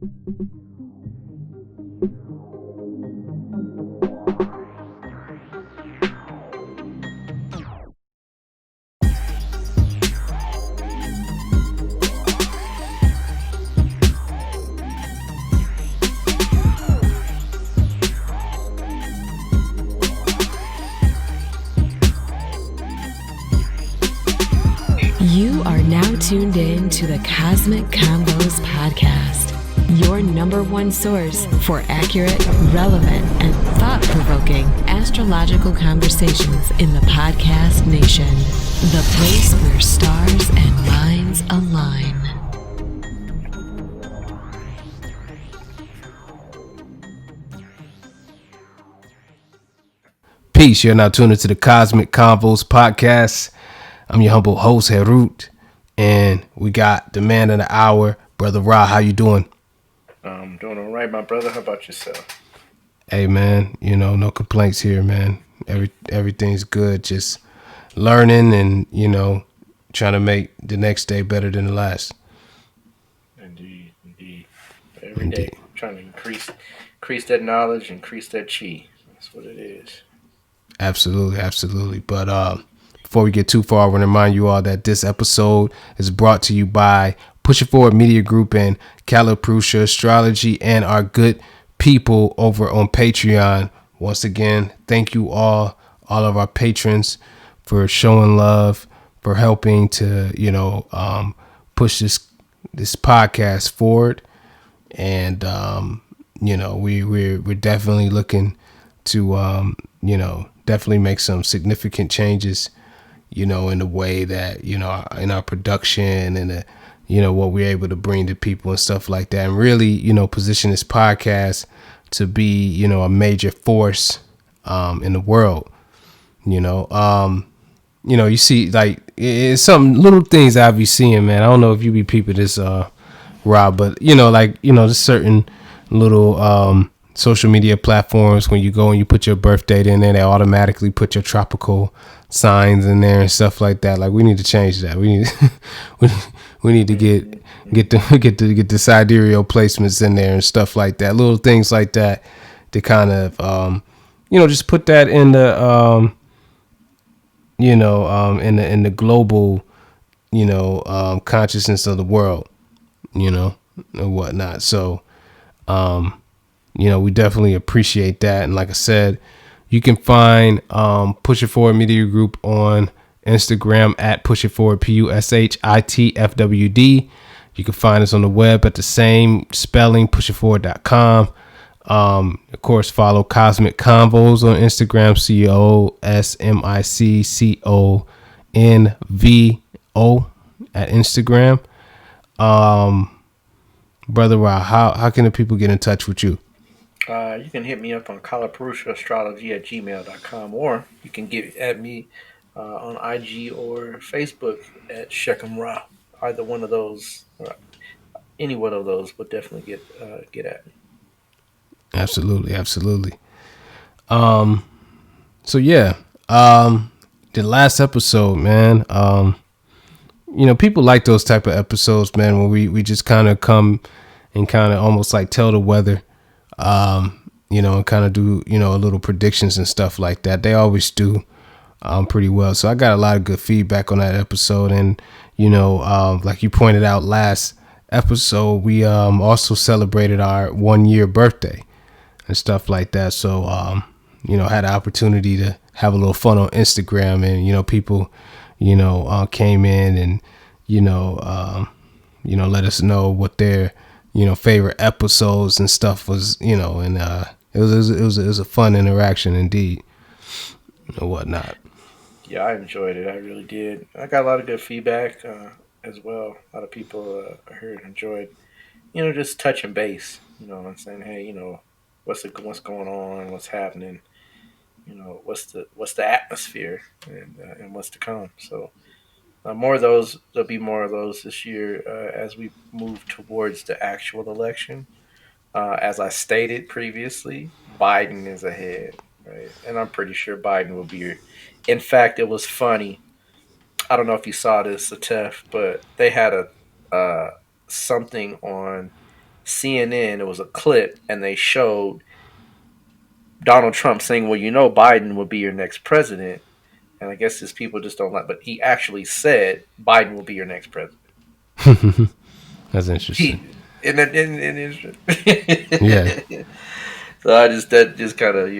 You are now tuned in to the Cosmic Convos podcast, your number one source for accurate, relevant, and thought-provoking astrological conversations in the podcast nation. The place where stars and minds align. Peace. You're now tuned into the Cosmic Convos podcast. I'm your humble host, Herut, and we got the man of the hour, Brother Ra. How you doing? I'm doing all right, my brother. How about yourself? Hey, man, no complaints here, man. Everything's good. Just learning and, trying to make the next day better than the last. Indeed. Every day, trying to increase that knowledge, increase that chi. That's what it is. Absolutely. But before we get too far, I want to remind you all that this episode is brought to you by Push It Forward Media Group and Caliprucia Astrology and our good people over on Patreon. Once again, thank you all of our patrons for showing love, for helping to, push this podcast forward. And, we're definitely looking to, definitely make some significant changes, in the way that, in our production and, what we're able to bring to people and stuff like that. And really, position this podcast to be, a major force in the world. You see, like, it's some little things I be seeing, man. I don't know if you be peeping this, Rob, but, there's certain little social media platforms when you go and you put your birth date in there, they automatically put your tropical signs in there and stuff like that. Like, we need to change that. We need we need to get the sidereal placements in there and stuff like that. Little things like that to kind of just put that in the in the global consciousness of the world, and whatnot. So we definitely appreciate that. And like I said, you can find Push It Forward Media Group on Instagram at Push It Forward, PUSHITFWD. You can find us on the web at the same spelling, pushitforward.com. Of course, follow Cosmic Convos on Instagram, COSMICCONVO at Instagram. Brother Ra, how can the people get in touch with you? You can hit me up on calipruciaastrology@gmail.com, or you can get at me on IG or Facebook at Shechem Ra. Either one of those, any one of those would definitely get at me. Absolutely. So yeah, the last episode, man, people like those type of episodes, man, when we just kind of come and kind of almost like tell the weather, and kind of do, a little predictions and stuff like that. They always do pretty well. So I got a lot of good feedback on that episode. And, like you pointed out last episode, we also celebrated our 1 year birthday and stuff like that. So, had the opportunity to have a little fun on Instagram, and, people, came in and, let us know what their, favorite episodes and stuff was, and it was a fun interaction indeed, and whatnot. Yeah, I enjoyed it. I really did. I got a lot of good feedback as well. A lot of people I heard enjoyed, just touching base. And saying, hey, what's going on, what's happening, what's the atmosphere, and what's to come. So more of those. There'll be more of those this year as we move towards the actual election. As I stated previously, Biden is ahead, right? And I'm pretty sure Biden will be here. In fact, it was funny. I don't know if you saw this, Satef, but they had a something on CNN, it was a clip, and they showed Donald Trump saying, "Well, you know, Biden will be your next president." And I guess his people just don't like, but he actually said Biden will be your next president. That's interesting. He and Yeah. so I just that just kind of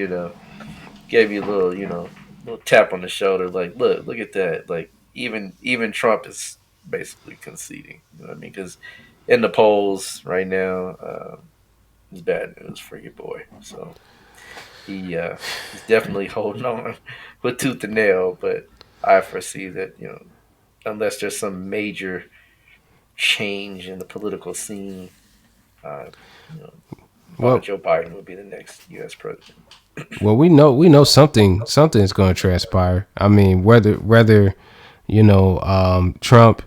gave you a little little tap on the shoulder, like look at that, like even Trump is basically conceding. You know what I mean? Because in the polls right now, it's bad news for your boy. So he's definitely holding on with tooth and nail, but I foresee that unless there's some major change in the political scene, uh, you know, Well, Joe Biden will be the next U.S. president. well, we know something's going to transpire. I mean, whether Trump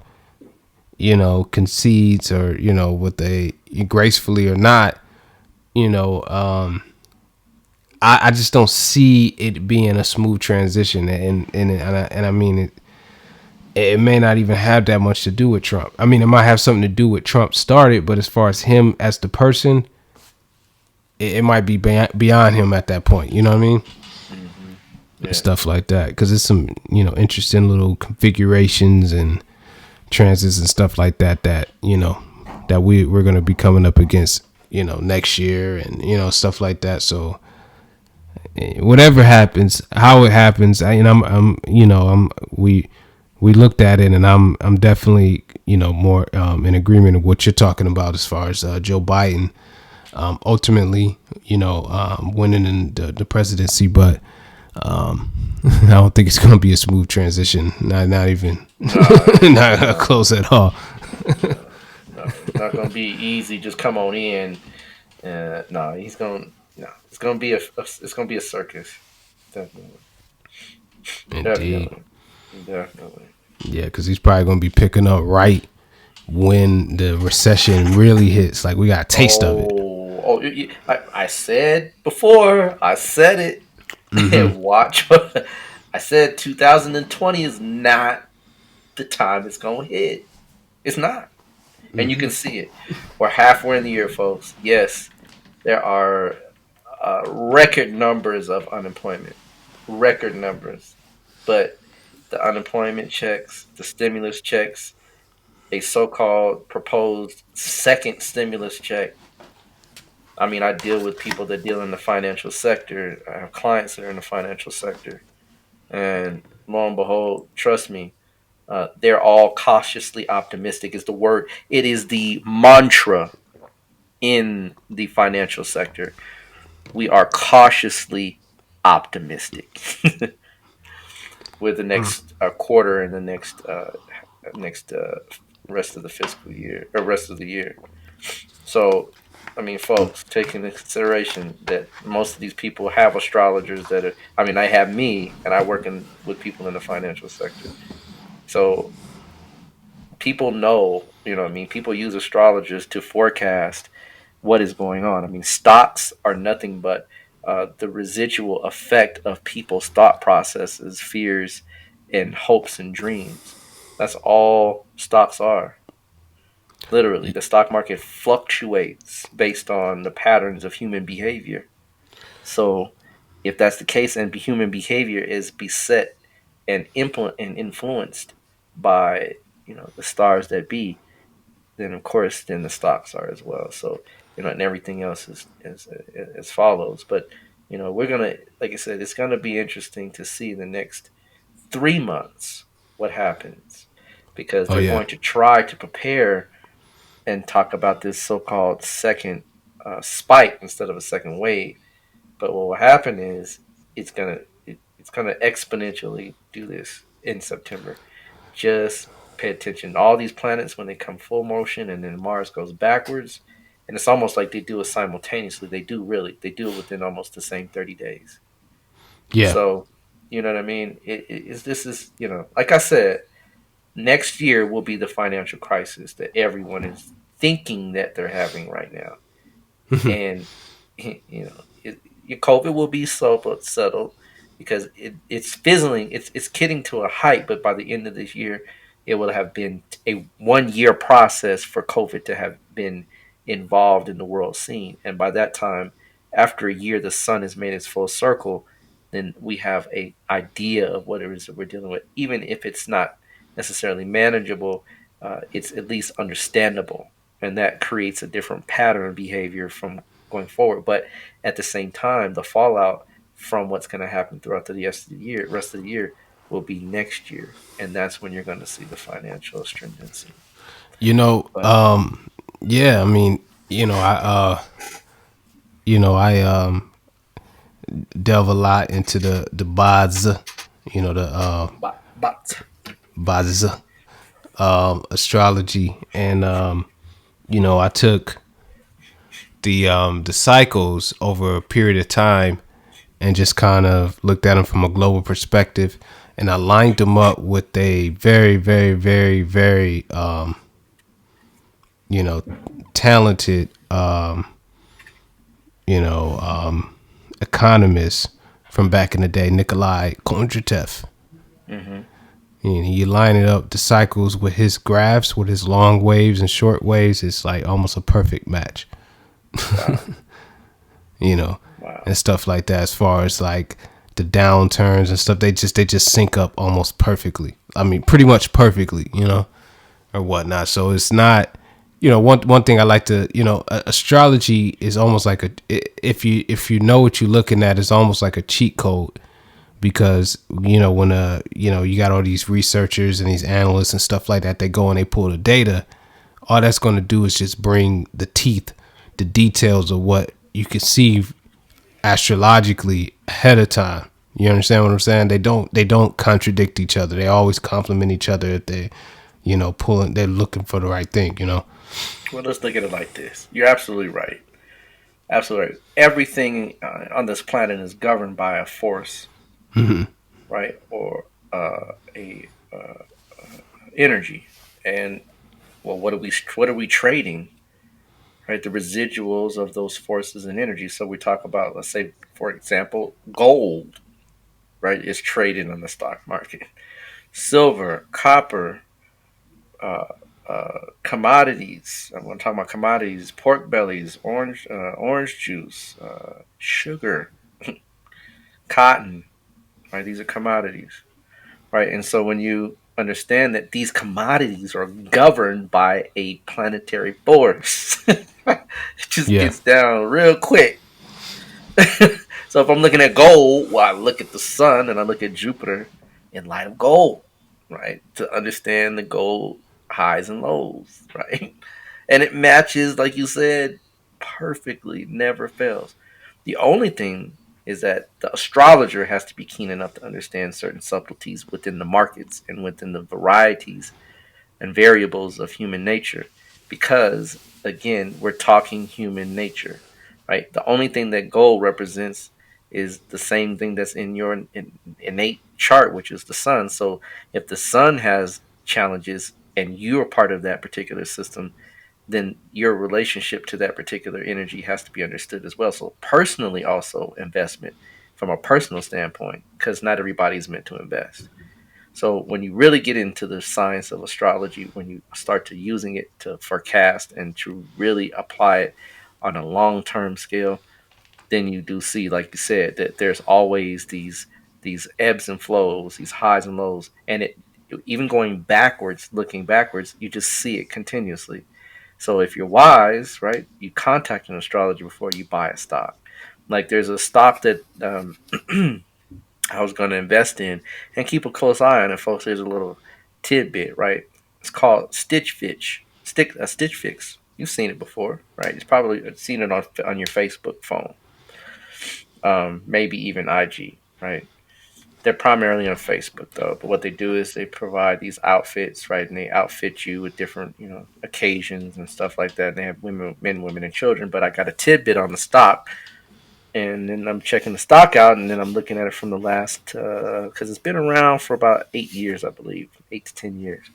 concedes or what they gracefully or not, you know, I just don't see it being a smooth transition, and I mean it may not even have that much to do with Trump. I mean, it might have something to do with Trump started, but as far as him as the person, it might be beyond him at that point. You know what I mean? Mm-hmm. Yeah. Stuff like that, because it's some interesting little configurations and transits and stuff like that that we're going to be coming up against next year, and stuff like that. So whatever happens, how it happens, we looked at it, and I'm definitely more in agreement of what you're talking about as far as Joe Biden ultimately winning in the presidency, but I don't think it's going to be a smooth transition. Not even not close at all. No, it's not going to be easy. Just come on in. No, he's going. No, it's going to be it's going to be a circus. Definitely. Indeed. Definitely. Yeah, because he's probably going to be picking up right when the recession really hits. Like, we got a taste of it. I said before. I said it. And watch. I said 2020 is not the time it's going to hit. It's not. And you can see it. We're halfway in the year, folks. Yes, there are record numbers of unemployment. Record numbers. But the unemployment checks, the stimulus checks, a so-called proposed second stimulus check. I mean, I deal with people that deal in the financial sector. I have clients that are in the financial sector. And lo and behold, trust me, they're all cautiously optimistic is the word. It is the mantra in the financial sector. We are cautiously optimistic with the next quarter and the next rest of the fiscal year or rest of the year. So, I mean, folks, take into consideration that most of these people have astrologers that are. I mean, I have me, and I work with people in the financial sector. So people know, what I mean, people use astrologers to forecast what is going on. I mean, stocks are nothing but the residual effect of people's thought processes, fears, and hopes and dreams. That's all stocks are. Literally, the stock market fluctuates based on the patterns of human behavior. So, if that's the case, and human behavior is beset and influenced by the stars that be, then of course then the stocks are as well. So and everything else is as follows. But we're gonna, like I said, it's gonna be interesting to see the next 3 months what happens, because Oh they're yeah. going to try to prepare and talk about this so-called second spike instead of a second wave. But what will happen is it's gonna exponentially do this in September. Just pay attention. All these planets, when they come full motion and then Mars goes backwards, and it's almost like they do it simultaneously. They do really. They do it within almost the same 30 days. Yeah. So, you know what I mean? This is, like I said, next year will be the financial crisis that everyone is thinking that they're having right now. And, your COVID will be settled because it's fizzling. It's getting to a height, but by the end of this year, it will have been a 1 year process for COVID to have been involved in the world scene. And by that time, after a year, the sun has made its full circle, then we have a idea of what it is that we're dealing with. Even if it's not necessarily manageable, it's at least understandable. And that creates a different pattern of behavior from going forward. But at the same time, the fallout from what's going to happen throughout the rest of the year will be next year. And that's when you're going to see the financial stringency. You know, But yeah, I mean, I delve a lot into the Baz, the but Baz astrology, and I took the cycles over a period of time and just kind of looked at them from a global perspective, and I lined them up with a very, very, very, very talented economist from back in the day, Nikolai Kondratev. mm-hmm. And you line it up, the cycles with his graphs, with his long waves and short waves, it's like almost a perfect match. Wow. Wow. And stuff like that. As far as like the downturns and stuff, they just sync up almost perfectly. I mean, pretty much perfectly, or whatnot. So it's not, one thing I like to, astrology is almost like if you know what you're looking at, it's almost like a cheat code, because when you got all these researchers and these analysts and stuff like that, they go and they pull the data. All that's going to do is just bring the details of what you can see astrologically ahead of time. You understand what I'm saying? They don't contradict each other. They always complement each other if they, they're looking for the right thing. Well, let's look at it like this. You're absolutely right. Absolutely right. Everything on this planet is governed by a force, right, or a energy. And well, what are we trading? Right, the residuals of those forces and energy. So we talk about, let's say, for example, gold, right, is traded on the stock market. Silver, copper, commodities. I'm going to talk about commodities: pork bellies, orange juice, sugar, cotton. Right, these are commodities. Right, and so when you understand that these commodities are governed by a planetary force, it just Yeah. gets down real quick. So if I'm looking at gold, well, I look at the sun and I look at Jupiter in light of gold, right? To understand the gold highs and lows, right? And it matches, like you said, perfectly, never fails. The only thing is that the astrologer has to be keen enough to understand certain subtleties within the markets and within the varieties and variables of human nature, because again, we're talking human nature, right? The only thing that gold represents is the same thing that's in your innate chart, which is the sun. So if the sun has challenges and you're part of that particular system, then your relationship to that particular energy has to be understood as well. So personally, also investment from a personal standpoint, because not everybody is meant to invest. So when you really get into the science of astrology, when you start to using it to forecast and to really apply it on a long-term scale, then you do see, like you said, that there's always these ebbs and flows, these highs and lows, and it even going backwards, looking backwards, you just see it continuously. So if you're wise, right, you contact an astrologer before you buy a stock. Like there's a stock that I was going to invest in and keep a close eye on it, folks. There's a little tidbit, right? It's called Stitch Fix. You've seen it before, right? You've probably seen it on your Facebook phone, maybe even IG, right? They're primarily on Facebook though, but what they do is they provide these outfits, right? And they outfit you with different, occasions and stuff like that. And they have men, women, and children. But I got a tidbit on the stock, and then I'm checking the stock out, and then I'm looking at it from the last, because it's been around for about 8 years, I believe, 8 to 10 years.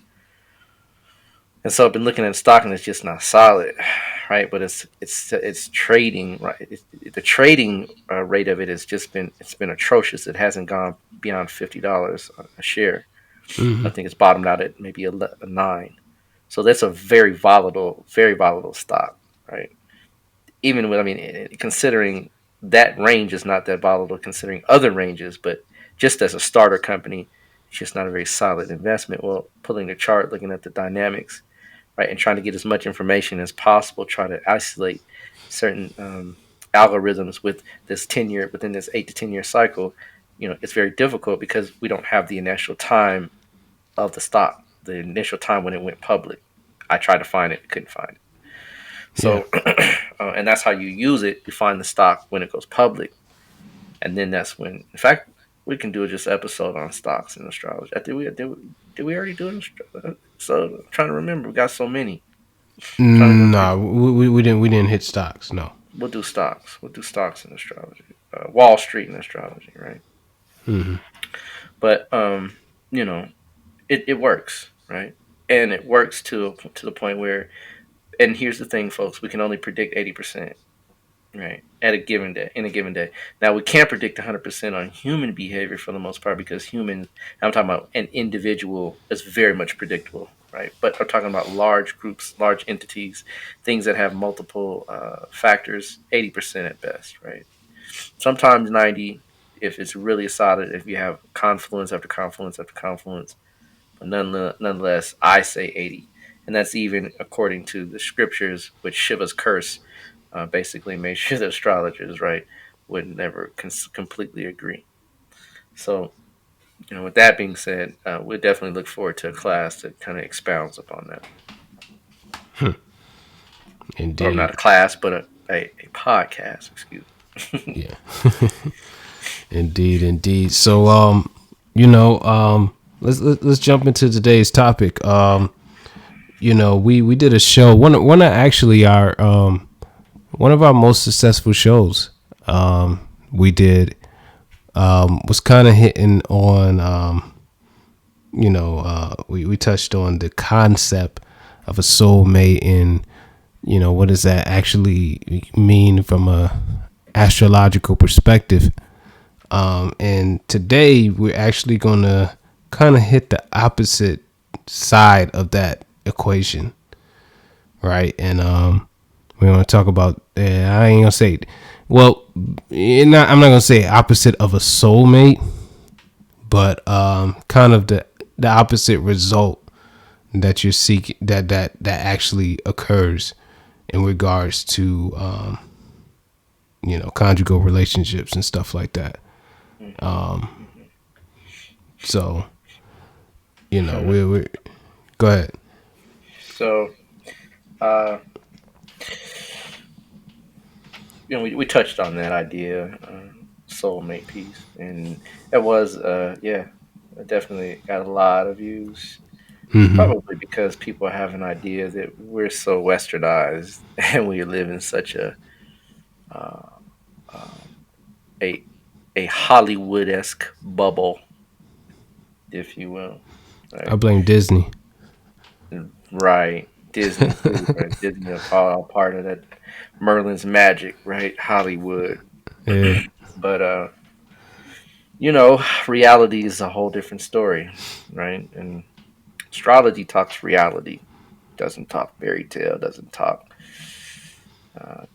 And so I've been looking at the stock, and it's just not solid, right? But it's trading, right? The trading rate of it has just been atrocious. It hasn't gone beyond $50 a share. I think it's bottomed out at maybe a 9. So that's a very volatile stock. right? Even with, I mean, considering that range is not that volatile, considering other ranges, but just as a starter company, it's just not a very solid investment. Well, pulling the chart, looking at the dynamics, right, and trying to get as much information as possible, try to isolate certain algorithms with this 10-year, within this 8 to 10 year cycle. It's very difficult because we don't have the initial time of the stock, the initial time when it went public. I tried to find it, couldn't find it. Yeah. So, and that's how you use it. You find the stock when it goes public, and then that's when, in fact, we can do just episode on stocks and astrology. Did we already do it? So I'm trying to remember. We got so many. Trying to remember. No, we didn't hit stocks. No. We'll do stocks. We'll do stocks in astrology. Wall Street in astrology, right? Hmm. But you know, it works, right? And it works to the point where, and here's the thing, folks, we can only predict 80%, right? At a given day, in a given day. Now we can't predict 100% on human behavior for the most part because humans, I'm talking about an individual, is very much predictable, right? But I'm talking about large groups, large entities, things that have multiple factors, 80% at best, right? Sometimes 90 if it's really solid, if you have confluence after confluence after confluence. But nonetheless, I say 80. And that's even according to the scriptures, which Shiva's curse basically made sure the astrologers, right, would never completely agree. So, with that being said, we definitely look forward to a class that kind of expounds upon that. Or not Indeed. a class, but a podcast, excuse me. Yeah. Indeed. So, let's jump into today's topic. We did a show. One of actually our one of our most successful shows. We did was kind of hitting on we touched on the concept of a soulmate and what does that actually mean from a astrological perspective. And today we're actually going to kind of hit the opposite side of that equation, right? And we're going to talk about I ain't gonna say well I'm not gonna say opposite of a soulmate, but kind of the opposite result that you're seeking, that actually occurs in regards to conjugal relationships and stuff like that. So we go ahead. So, we touched on that idea, soulmate piece, and it was, it definitely got a lot of views. Mm-hmm. Probably because people have an idea that we're so westernized and we live in such uh, a a Hollywood esque bubble, if you will. I Right, blame Disney. right. Disney too, right? Disney are all part of that Merlin's magic, right? Hollywood, Yeah. but reality is a whole different story, right? And astrology talks reality, doesn't talk fairy tale, doesn't talk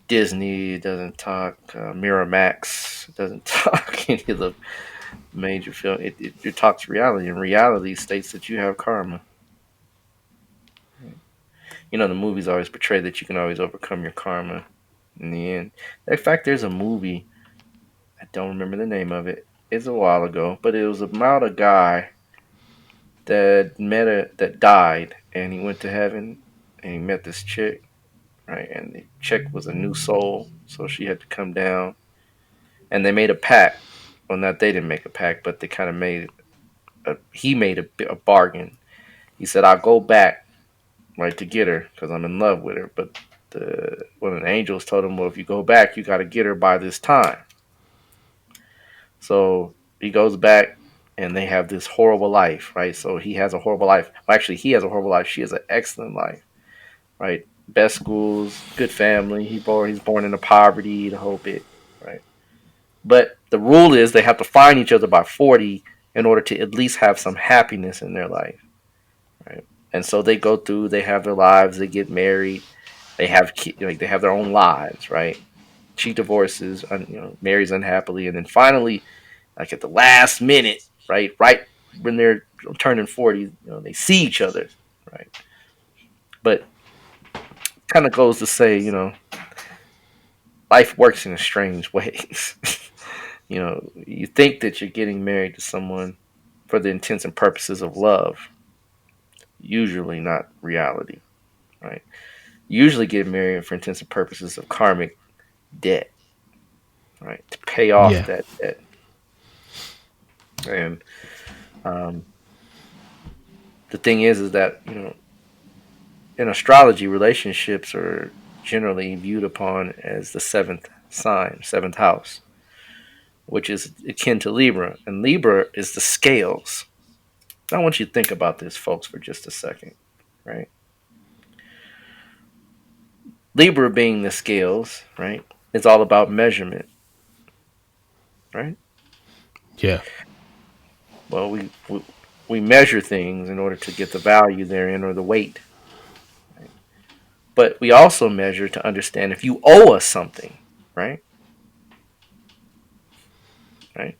Disney, doesn't talk Miramax, doesn't talk any of the major film. It talks reality, and reality states that you have karma. The movies always portray that you can always overcome your karma in the end. In fact, there's a movie, I don't remember the name of it. It's a while ago, but it was about a guy that died, and he went to heaven, and he met this chick, right? And the chick was a new soul, so she had to come down, and they made a pact. Well, not they didn't make a pact, but they kind of he made a bargain. He said, "I'll go back, right, to get her because I'm in love with her." But one of the angels told him, "Well, if you go back, you got to get her by this time." So he goes back, and they have this horrible life, right? So he has a horrible life. Well, actually, he has a horrible life. She has an excellent life, right? Best schools, good family. He's born into poverty, the whole bit, right? But the rule is they have to find each other by 40 in order to at least have some happiness in their life, right? And so they go through, they have their lives, they get married, They have like they have their own lives, right? She divorces, marries unhappily, and then finally, like at the last minute, right when they're turning 40, they see each other, right? But kind of goes to say, life works in strange ways. You think that you're getting married to someone for the intents and purposes of love, usually not reality, right? You usually get married for intents and purposes of karmic debt, right? To pay off Yeah. that debt. And um, the thing is that in astrology, relationships are generally viewed upon as the seventh sign, seventh house, which is akin to Libra, and Libra is the scales. I want you to think about this, folks, for just a second, right? Libra being the scales, right? It's all about measurement, right? Yeah. Well, we measure things in order to get the value therein or the weight, right? But we also measure to understand if you owe us something, right? Right?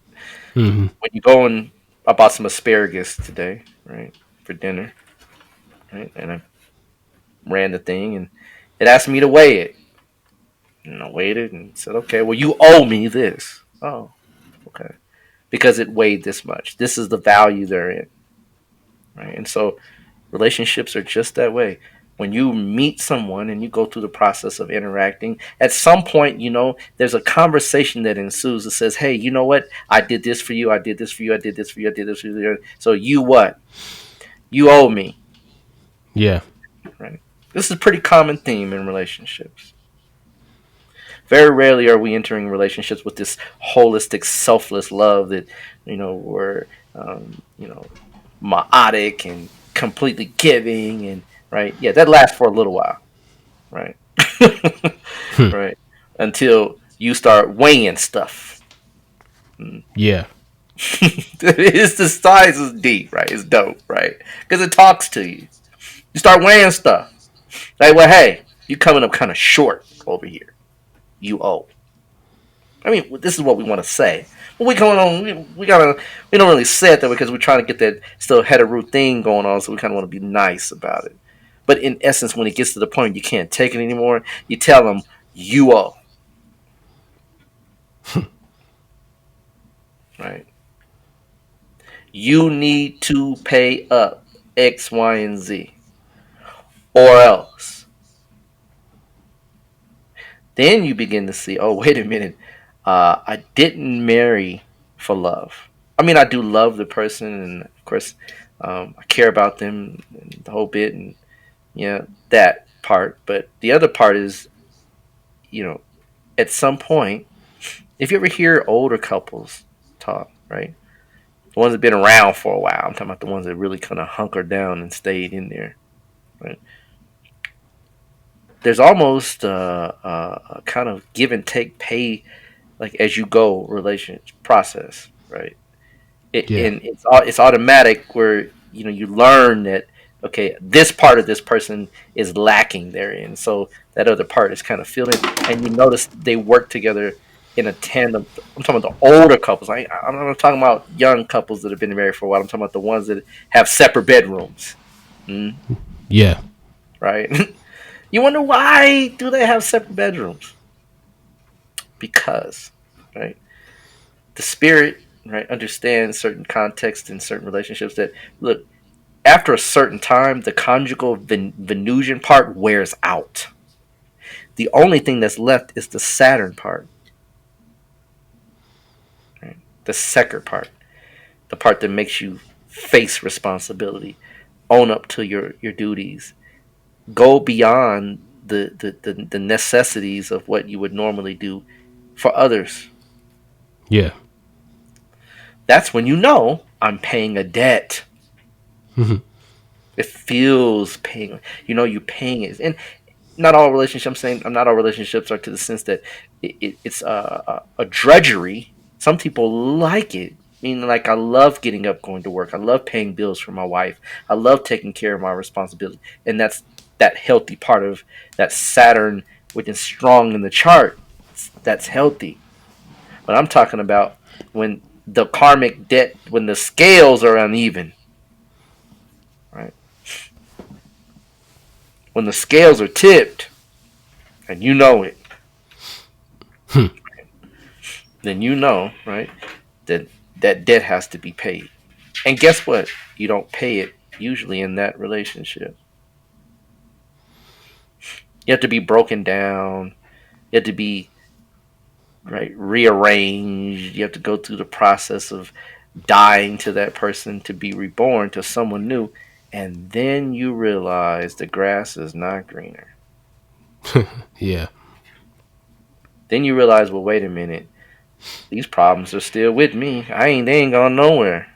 Hmm. When you go and I bought some asparagus today, right, for dinner, right, and I ran the thing and it asked me to weigh it, and I weighed it and said, okay, well you owe me this. Oh, okay, because it weighed this much. This is the value therein, right? And so relationships are just that way. When you meet someone and you go through the process of interacting, at some point, there's a conversation that ensues that says, hey, you know what? I did this for you. I did this for you. I did this for you. I did this for you. So you what? You owe me, Yeah. right? This is a pretty common theme in relationships. Very rarely are we entering relationships with this holistic, selfless love that, we're, myotic and completely giving and right. Yeah, that lasts for a little while, right? Right. Until you start weighing stuff. Yeah. It's the size is deep, right? It's dope, right? Because it talks to you. You start weighing stuff. Like, well, hey, you coming up kind of short over here. You owe. I mean, this is what we want to say. But we going on. We don't really say it that way because we're trying to get that still hetero thing going on. So we kind of want to be nice about it. But in essence, when it gets to the point you can't take it anymore, you tell them you owe. Right? You need to pay up X, Y, and Z, or else. Then you begin to see, oh, wait a minute, I didn't marry for love. I mean, I do love the person, and of course, I care about them and the whole bit, and yeah, that part. But the other part is, you know, at some point, if you ever hear older couples talk, right? The ones that have been around for a while. I'm talking about the ones that really kind of hunkered down and stayed in there, right? There's almost a kind of give and take, pay like as you go relationship process, right? Yeah. And it's automatic where you learn that okay, this part of this person is lacking therein, so that other part is kind of filling, and you notice they work together in a tandem. I'm talking about the older couples. I'm not talking about young couples that have been married for a while. I'm talking about the ones that have separate bedrooms, Yeah. right? You wonder why do they have separate bedrooms? Because, right, the spirit, right, understands certain contexts in certain relationships that look after a certain time the conjugal Venusian part wears out. The only thing that's left is the Saturn part, right? The Secker part, the part that makes you face responsibility, own up to your duties, go beyond the necessities of what you would normally do for others. Yeah. That's when I'm paying a debt. It feels paying. You're paying it, and not all relationships. I'm saying not all relationships are to the sense that it's a drudgery. Some people like it. Meaning, like I love getting up, going to work. I love paying bills for my wife. I love taking care of my responsibility, and that healthy part of that Saturn, which is strong in the chart. That's healthy. But I'm talking about when the karmic debt, when the scales are uneven, right? When the scales are tipped, and you know it, then you know, right, that that debt has to be paid. And guess what? You don't pay it usually in that relationship. You have to be broken down. You have to be right rearranged. You have to go through the process of dying to that person to be reborn to someone new, and then you realize the grass is not greener. Yeah. Then you realize, well, wait a minute, these problems are still with me. They ain't going nowhere.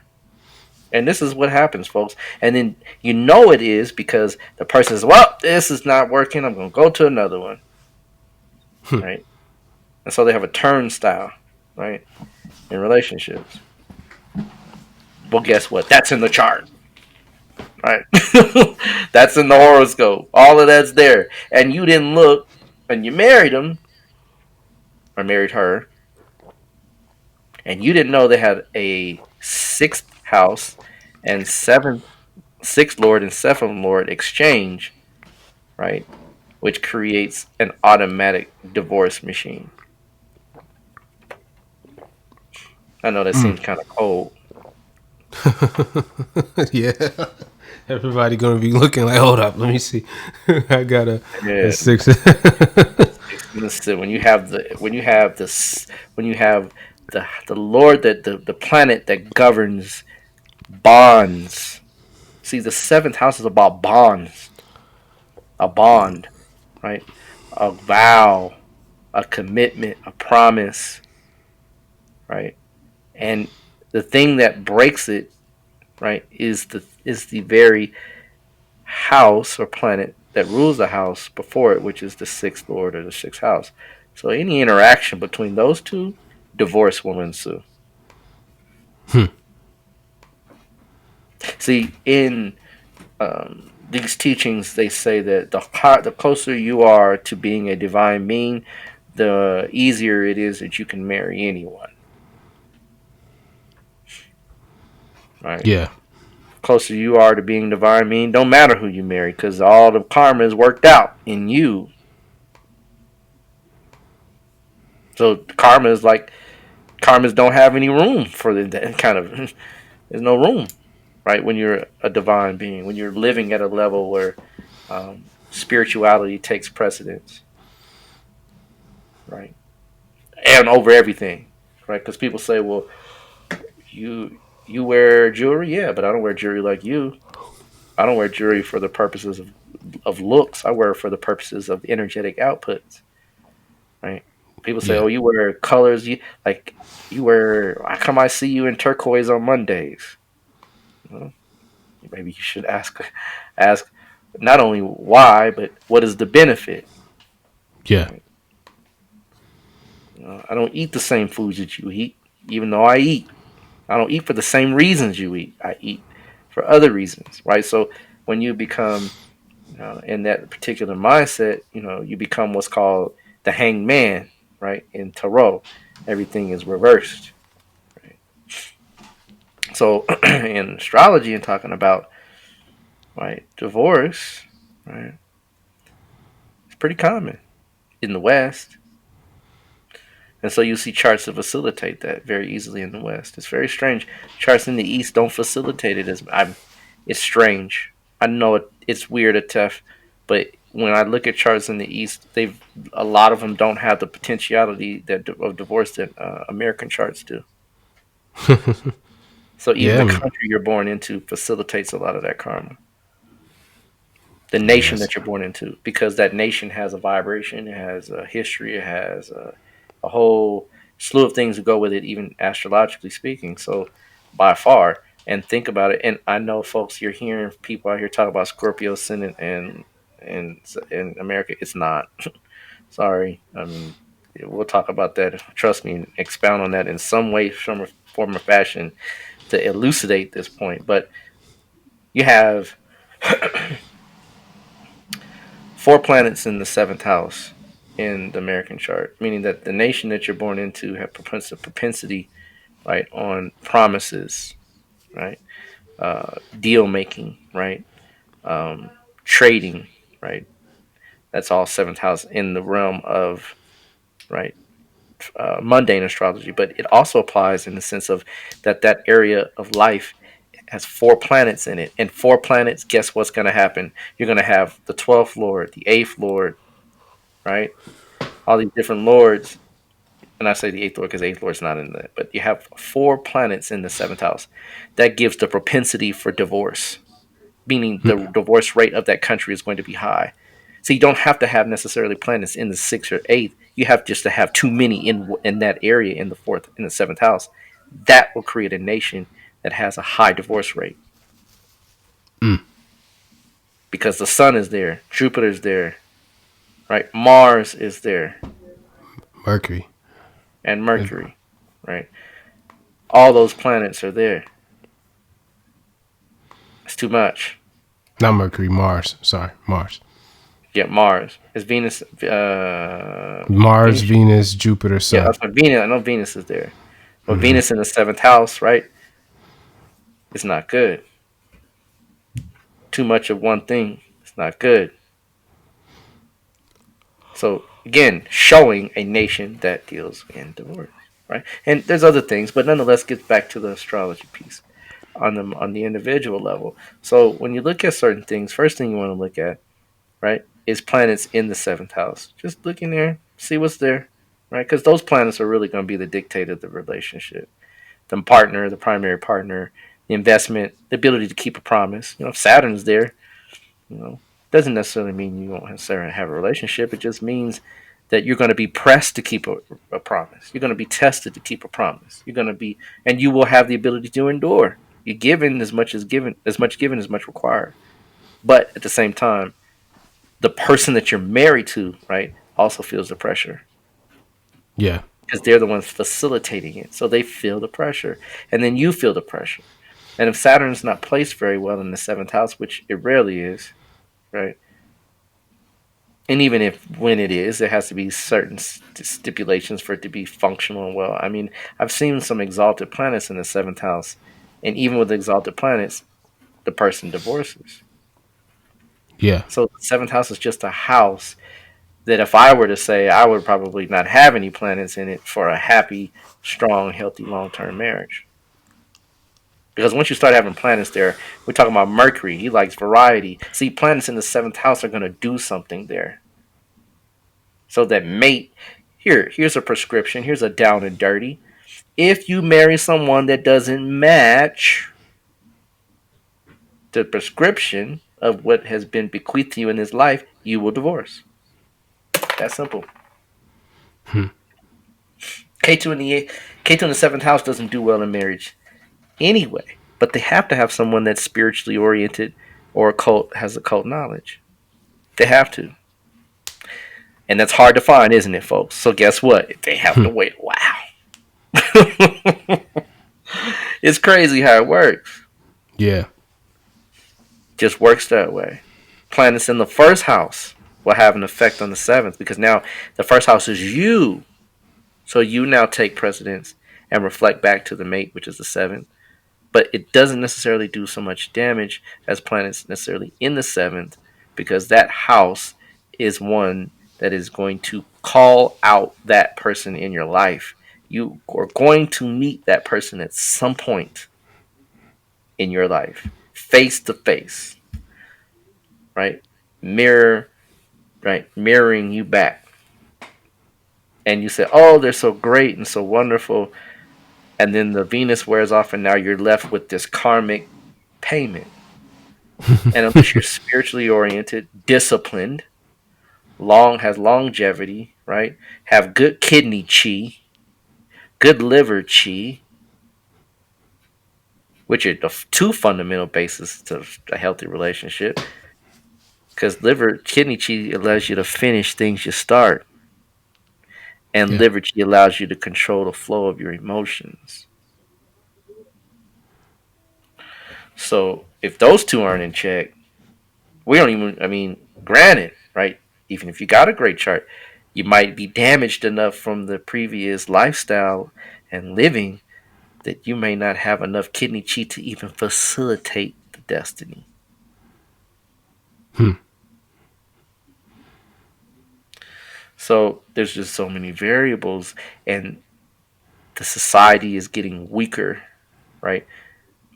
And this is what happens, folks. And then you know it is because the person says, well, this is not working. I'm going to go to another one. Right. And so they have a turnstile, right, in relationships. Well, guess what? That's in the chart, right? That's in the horoscope. All of that's there. And you didn't look and you married him or married her, and you didn't know they had a sixth house and sixth lord and seventh lord exchange, right? Which creates an automatic divorce machine. I know that seems kind of cold. Yeah. Everybody gonna be looking like, hold up, let me see. I got a Yeah. six. Listen, when you have the Lord, that the planet that governs bonds. See, the seventh house is about bonds, a bond, right? A vow, a commitment, a promise, right? And the thing that breaks it, right, is the very house or planet that rules the house before it, which is the sixth lord or the sixth house. So any interaction between those two, divorce will ensue. See, in these teachings, they say that the closer you are to being a divine being, the easier it is that you can marry anyone. Right? Yeah. Closer you are to being divine being, don't matter who you marry, because all the karma is worked out in you. So karmas don't have any room for that kind of. There's no room, right? When you're a divine being, when you're living at a level where spirituality takes precedence, right? And over everything, right? Because people say, well, you wear jewelry, yeah, but I don't wear jewelry like you. I don't wear jewelry for the purposes of looks. I wear it for the purposes of energetic outputs, right? People say, Yeah. oh, you wear colors, you wear. How come I see you in turquoise on Mondays? Well, maybe you should ask not only why, but what is the benefit? Yeah. Right? I don't eat the same foods that you eat, even though I eat. I don't eat for the same reasons you eat. I eat for other reasons, right? So when you become in that particular mindset, you become what's called the hanged man, right? In tarot, everything is reversed. Right? So in astrology and talking about right divorce, right, it's pretty common in the West. And so you see charts that facilitate that very easily in the West. It's very strange. Charts in the East don't facilitate it it's strange. I know it's weird at tough, but when I look at charts in the East, a lot of them don't have the potentiality of divorce that American charts do. So even Yeah. the country you're born into facilitates a lot of that karma. The nation Yes. that you're born into, because that nation has a vibration, it has a history, it has a whole slew of things that go with it, even astrologically speaking. So, by far, and think about it. And I know, folks, you're hearing people out here talk about Scorpio sin and in America. It's not. Sorry. I mean, we'll talk about that. Trust me, and expound on that in some way, some form, or fashion to elucidate this point. But you have four planets in the seventh house in the American chart, meaning that the nation that you're born into have propensity, right, on promises, right, deal making, right, um, trading, right. That's all seventh house in the realm of, right, mundane astrology, but it also applies in the sense of that area of life has four planets in it, and four planets. Guess what's going to happen? You're going to have the 12th lord, the 8th lord, right? All these different lords, and I say the 8th lord because 8th lord's not in that, but you have four planets in the seventh house. That gives the propensity for divorce, meaning the divorce rate of that country is going to be high. So you don't have to have necessarily planets in the sixth or eighth. You have just to have too many in that area in the fourth, in the seventh house. That will create a nation that has a high divorce rate because the sun is there, Jupiter's there, right? Mars is there, Mercury. and Mercury, right? All those planets are there. It's too much. Not Mercury, Mars. Sorry, Mars. Yeah, Mars. It's Venus. Mars, Venus. Venus, Jupiter, Yeah, Sun. that's what Venus. I know Venus is there, but Venus in the seventh house, right? It's not good. Too much of one thing. It's not good. So again, showing a nation that deals in divorce, right? And there's other things, but nonetheless, gets back to the astrology piece on the individual level. So when you look at certain things, first thing you want to look at, right, is planets in the seventh house. Just look in there, see what's there, right? Because those planets are really going to be the dictator of the relationship, the partner, the primary partner, the investment, the ability to keep a promise. You know, if Saturn's there, you know, doesn't necessarily mean you won't necessarily have a relationship. It just means that you're going to be pressed to keep a promise. You're going to be tested to keep a promise. You're going to be, and you will have the ability to endure. You're given as much given as much required. But at the same time, the person that you're married to, right, also feels the pressure Yeah. because they're the ones facilitating it. So they feel the pressure, and then you feel the pressure. And if Saturn's not placed very well in the seventh house, which it rarely is, right? And even if when it is, there has to be certain stipulations for it to be functional and well. I mean, I've seen some exalted planets in the seventh house, and even with exalted planets, the person divorces. Yeah. So the seventh house is just a house that if I were to say, I would probably not have any planets in it for a happy, strong, healthy, long term marriage. Because once you start having planets there, we're talking about Mercury. He likes variety. See, planets in the seventh house are going to do something there. So that mate, here's a prescription. Here's a down and dirty. If you marry someone that doesn't match the prescription of what has been bequeathed to you in this life, you will divorce. That's simple. K2 in the K2 in the seventh house doesn't do well in marriage anyway. But they have to have someone that's spiritually oriented or has occult knowledge. They have to. And that's hard to find, isn't it, folks? So guess what? They have to wait. Wow. It's crazy how it works. Yeah. Just works that way. Planets in the first house will have an effect on the seventh because now the first house is you. So you now take precedence and reflect back to the mate, which is the seventh. But it doesn't necessarily do so much damage as planets necessarily in the seventh because that house is one that is going to call out that person in your life. You are going to meet that person at some point in your life, face to face, right? Mirror, right? Mirroring you back. And you say, oh, they're so great and so wonderful. And then the Venus wears off, and now you're left with this karmic payment. And unless you're spiritually oriented, disciplined, has longevity, right? Have good kidney chi, good liver chi, which are the two fundamental bases to a healthy relationship. Because kidney chi allows you to finish things you start, and Yeah. liver chi allows you to control the flow of your emotions. So if those two aren't in check, we don't even. I mean, granted, right? Even if you got a great chart, you might be damaged enough from the previous lifestyle and living that you may not have enough kidney chi to even facilitate the destiny. Hmm. So there's just so many variables, and the society is getting weaker, right?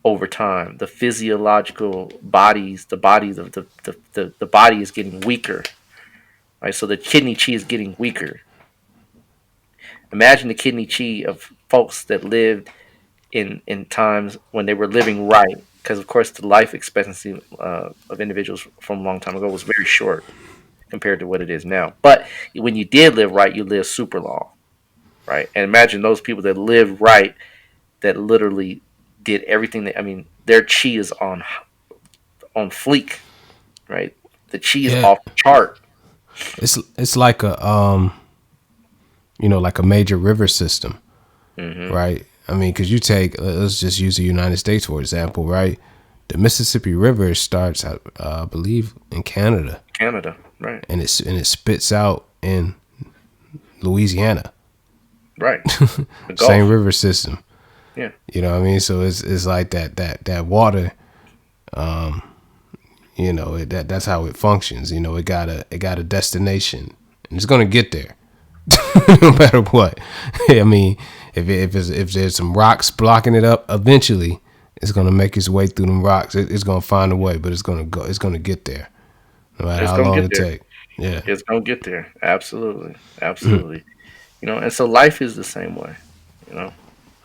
Over time, the physiological bodies, the bodies of the body is getting weaker, right? So the kidney chi is getting weaker. Imagine the kidney chi of folks that lived in times when they were living right, because of course the life expectancy of individuals from a long time ago was very short compared to what it is now. But when you did live right, you lived super long, right? And imagine those people that lived right, that literally did everything. That, I mean, their chi is on fleek, right? The chi is Yeah, off the chart. it's like a like a major river system, Hmm. right? I mean, because you take, let's just use the United States for example, right? The Mississippi River starts, I believe, in Canada, Canada, right? and it spits out in Louisiana. Right. The Same Gulf. river system. Yeah. You know what I mean? So it's like that water. That's how it functions. It got a destination, and it's gonna get there, no matter what. I mean, if there's some rocks blocking it up, eventually it's gonna make its way through them rocks. It's gonna find a way, but it's gonna go. It's gonna get there, no matter It's how gonna long get it there. take. Yeah, It's gonna get there. Absolutely. Absolutely. And so life is the same way. You know,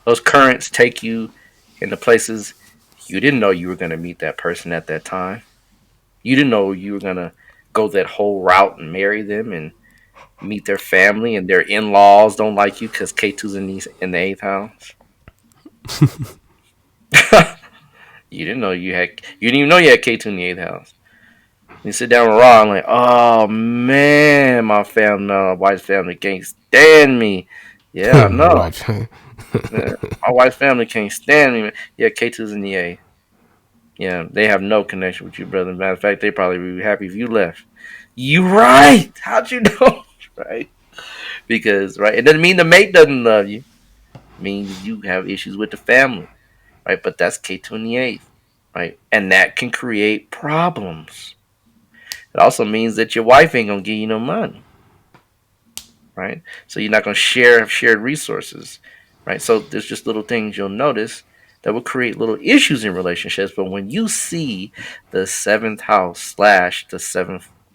those currents take you into places you didn't know you were gonna meet that person at that time. You didn't know you were gonna go that whole route and marry them and meet their family, and their in laws don't like you because K2's in the eighth house. You didn't even know you had K2 in the eighth house. You sit down with Raw, I'm like, oh man, my wife's family can't stand me. Yeah, I my know. wife. Yeah, my wife's family can't stand me. Man. Yeah, K2's in the A. Yeah, they have no connection with you, brother. Matter of fact, they probably would be happy if you left. You right? How'd you know? Right? Because right, it doesn't mean the mate doesn't love you. It means you have issues with the family, right? But that's K2 in the eighth, right? And that can create problems. It also means that your wife ain't gonna give you no money, right? So you're not gonna share shared resources, right? So there's just little things you'll notice that will create little issues in relationships. But when you see the seventh house slash the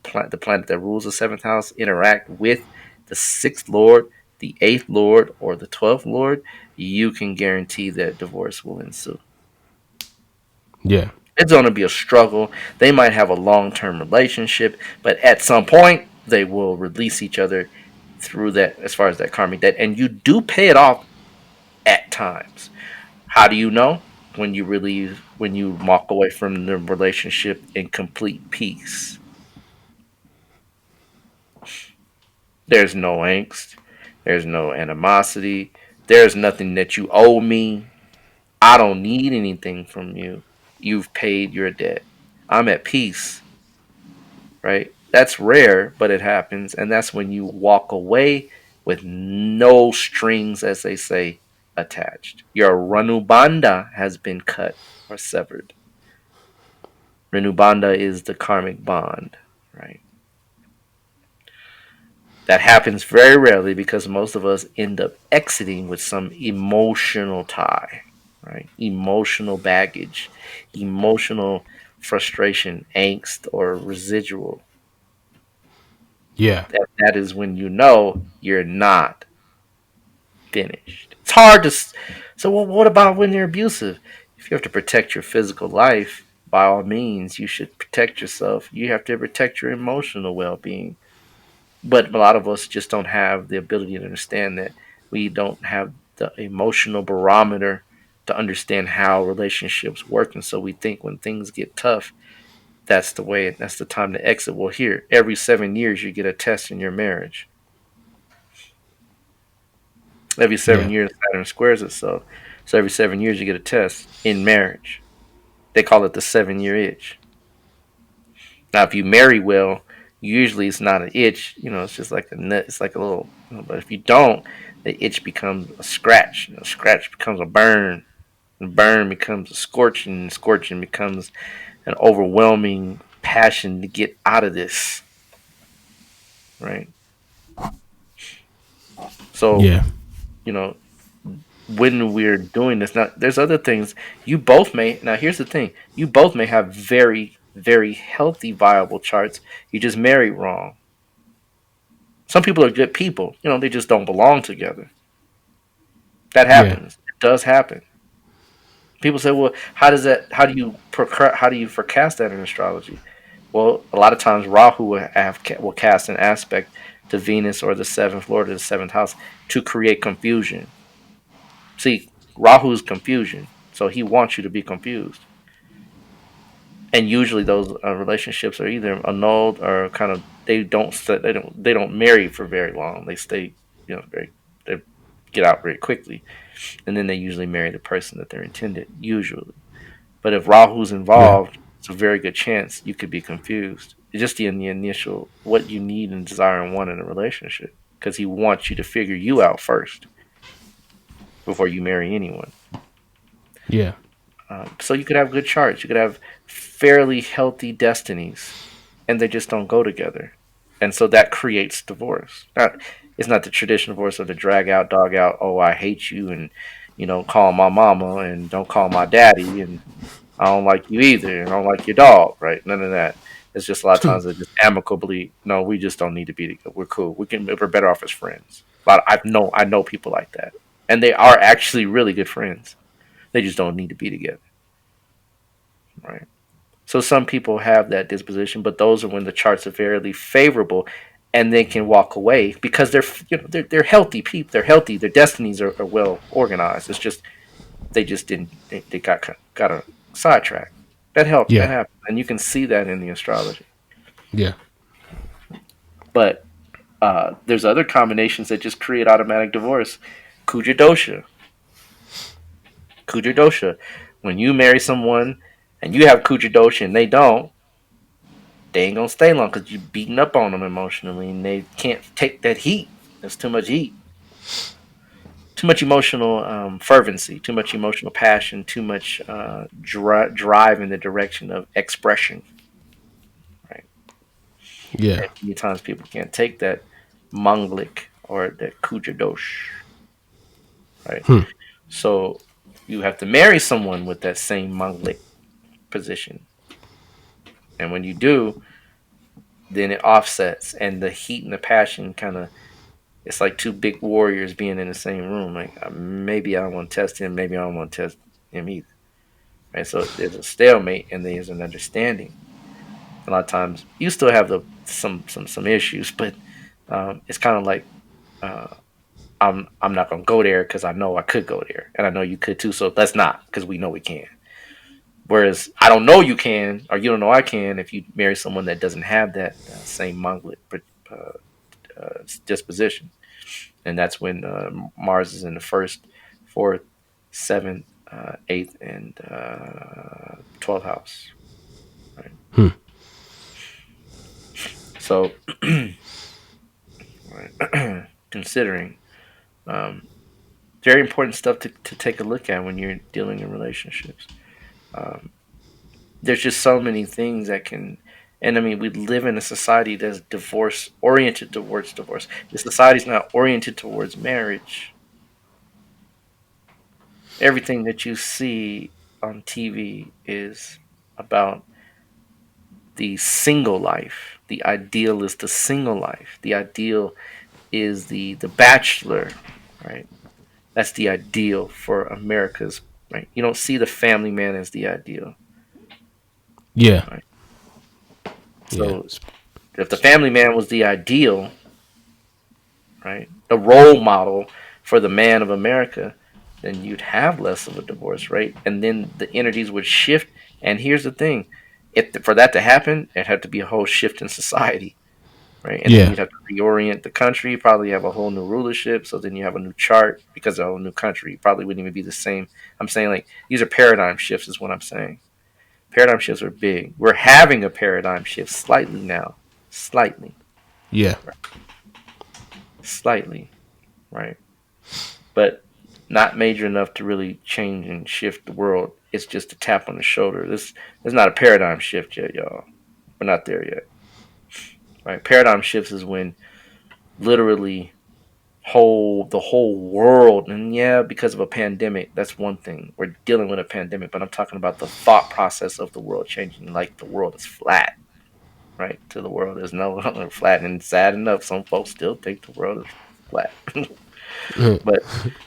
planet that rules the seventh house interact with the sixth lord, the eighth lord, or the 12th lord, you can guarantee that divorce will ensue. Yeah, It's going to be a struggle. They might have a long term relationship, but at some point, they will release each other through that, as far as that karmic debt. And you do pay it off at times. How do you know? When you walk away from the relationship in complete peace. There's no angst, there's no animosity, there's nothing that you owe me. I don't need anything from you. You've paid your debt. I'm at peace, right? That's rare, but it happens. And that's when you walk away with no strings, as they say, attached. Your Ranubanda has been cut or severed. Ranubanda is the karmic bond, right? That happens very rarely because most of us end up exiting with some emotional tie, right? Emotional baggage, emotional frustration, angst, or residual. yeah, That is when you know you're not finished. It's hard to. So, well, what about when they're abusive? If you have to protect your physical life, by all means, you should protect yourself. You have to protect your emotional well being. But a lot of us just don't have the ability to understand that. We don't have the emotional barometer to understand how relationships work. And so we think when things get tough, that's the time to exit. Well, here, every 7 years, you get a test in your marriage. Every seven yeah, years, Saturn squares itself. So every 7 years, you get a test in marriage. They call it the 7 year itch. Now, if you marry well, Usually it's not an itch, it's just like a nut. It's like a little, but if you don't, the itch becomes a scratch. Scratch becomes a burn. And burn becomes a scorching. And scorching becomes an overwhelming passion to get out of this, right? So, Yeah. you know, when we're doing this, now there's other things you both may. Now, here's the thing: you both may have very, very healthy, viable charts. You just married wrong. Some people are good people. They just don't belong together. That Yeah. happens. It does happen. People say, "Well, how does that? How do you forecast that in astrology?" Well, a lot of times Rahu will cast an aspect to Venus or the seventh lord of the seventh house to create confusion. See, Rahu's confusion, so he wants you to be confused. And usually those relationships are either annulled or kind of they don't marry for very long. They stay, very they get out very quickly, and then they usually marry the person that they're intended. Usually. But if Rahu's Yeah. involved, it's a very good chance you could be confused. It's just in the initial what you need and desire and want in a relationship, because he wants you to figure you out first before you marry anyone. Yeah. So you could have good charts. You could have fairly healthy destinies, and they just don't go together, and so that creates divorce. It's not the traditional divorce of the drag out, dog out. Oh, I hate you, and call my mama and don't call my daddy, and I don't like you either, and I don't like your dog, right? None of that. It's just a lot of times they just amicably, no, we just don't need to be together. We're cool. We're better off as friends. But I know people like that, and they are actually really good friends. They just don't need to be together, right? So some people have that disposition, but those are when the charts are fairly favorable, and they can walk away because they're healthy people. They're healthy. Their destinies are well organized. It's just they just didn't they got a sidetrack. That Yeah. happens, and you can see that in the astrology. Yeah. But there's other combinations that just create automatic divorce. Kuja dosha, Kuja dosha. When you marry someone and you have Kuja dosha and they don't, they ain't gonna stay long because you're beating up on them emotionally, and they can't take that heat. There's too much heat, too much emotional fervency, too much emotional passion, too much drive in the direction of expression. Right? Yeah. And many times people can't take that manglik or that kujadosh. Right? Hmm. So you have to marry someone with that same manglik position, and when you do, then it offsets, and the heat and the passion kind of it's like two big warriors being in the same room. Like maybe I don't want to test him, maybe I don't want to test him either. Right? So there's a stalemate and there's an understanding. A lot of times you still have some issues, but it's kind of like uh, I'm not gonna go there because I know I could go there, and I know you could too. So let's not, because we know we can. Whereas I don't know you can, or you don't know I can, if you marry someone that doesn't have that same Mongolic disposition. And that's when Mars is in the first, fourth, seventh, eighth, and 12th house. Right. Hmm. So, right, considering um, very important stuff to take a look at when you're dealing in relationships. Um, there's just so many things that can. And I mean, we live in a society that's divorce oriented towards divorce. The society's not oriented towards marriage. Everything that you see on TV is about the single life. The ideal is the single life. The ideal is the bachelor, right? That's the ideal for America's, right. You don't see the family man as the ideal, Yeah. right? Yeah. So if the family man was the ideal, right, the role model for the man of America, then you'd have less of a divorce rate, and then the energies would shift. And here's the thing: if for that to happen, it had to be a whole shift in society, right? And then Yeah. you'd have to reorient the country. Probably have a whole new rulership. So then you have a new chart because of a whole new country. Probably wouldn't even be the same. I'm saying like these are paradigm shifts, is what I'm saying. Paradigm shifts are big. We're having a paradigm shift slightly now. slightly, Yeah. slightly, right? But not major enough to really change and shift the world. It's just a tap on the shoulder. This is not a paradigm shift yet, y'all. We're not there yet, right? Paradigm shifts is when literally the whole world, and yeah, because of a pandemic, that's one thing. We're dealing with a pandemic, but I'm talking about the thought process of the world changing. Like the world is flat, right? To the world is no longer flat, and sad enough, some folks still think the world is flat, but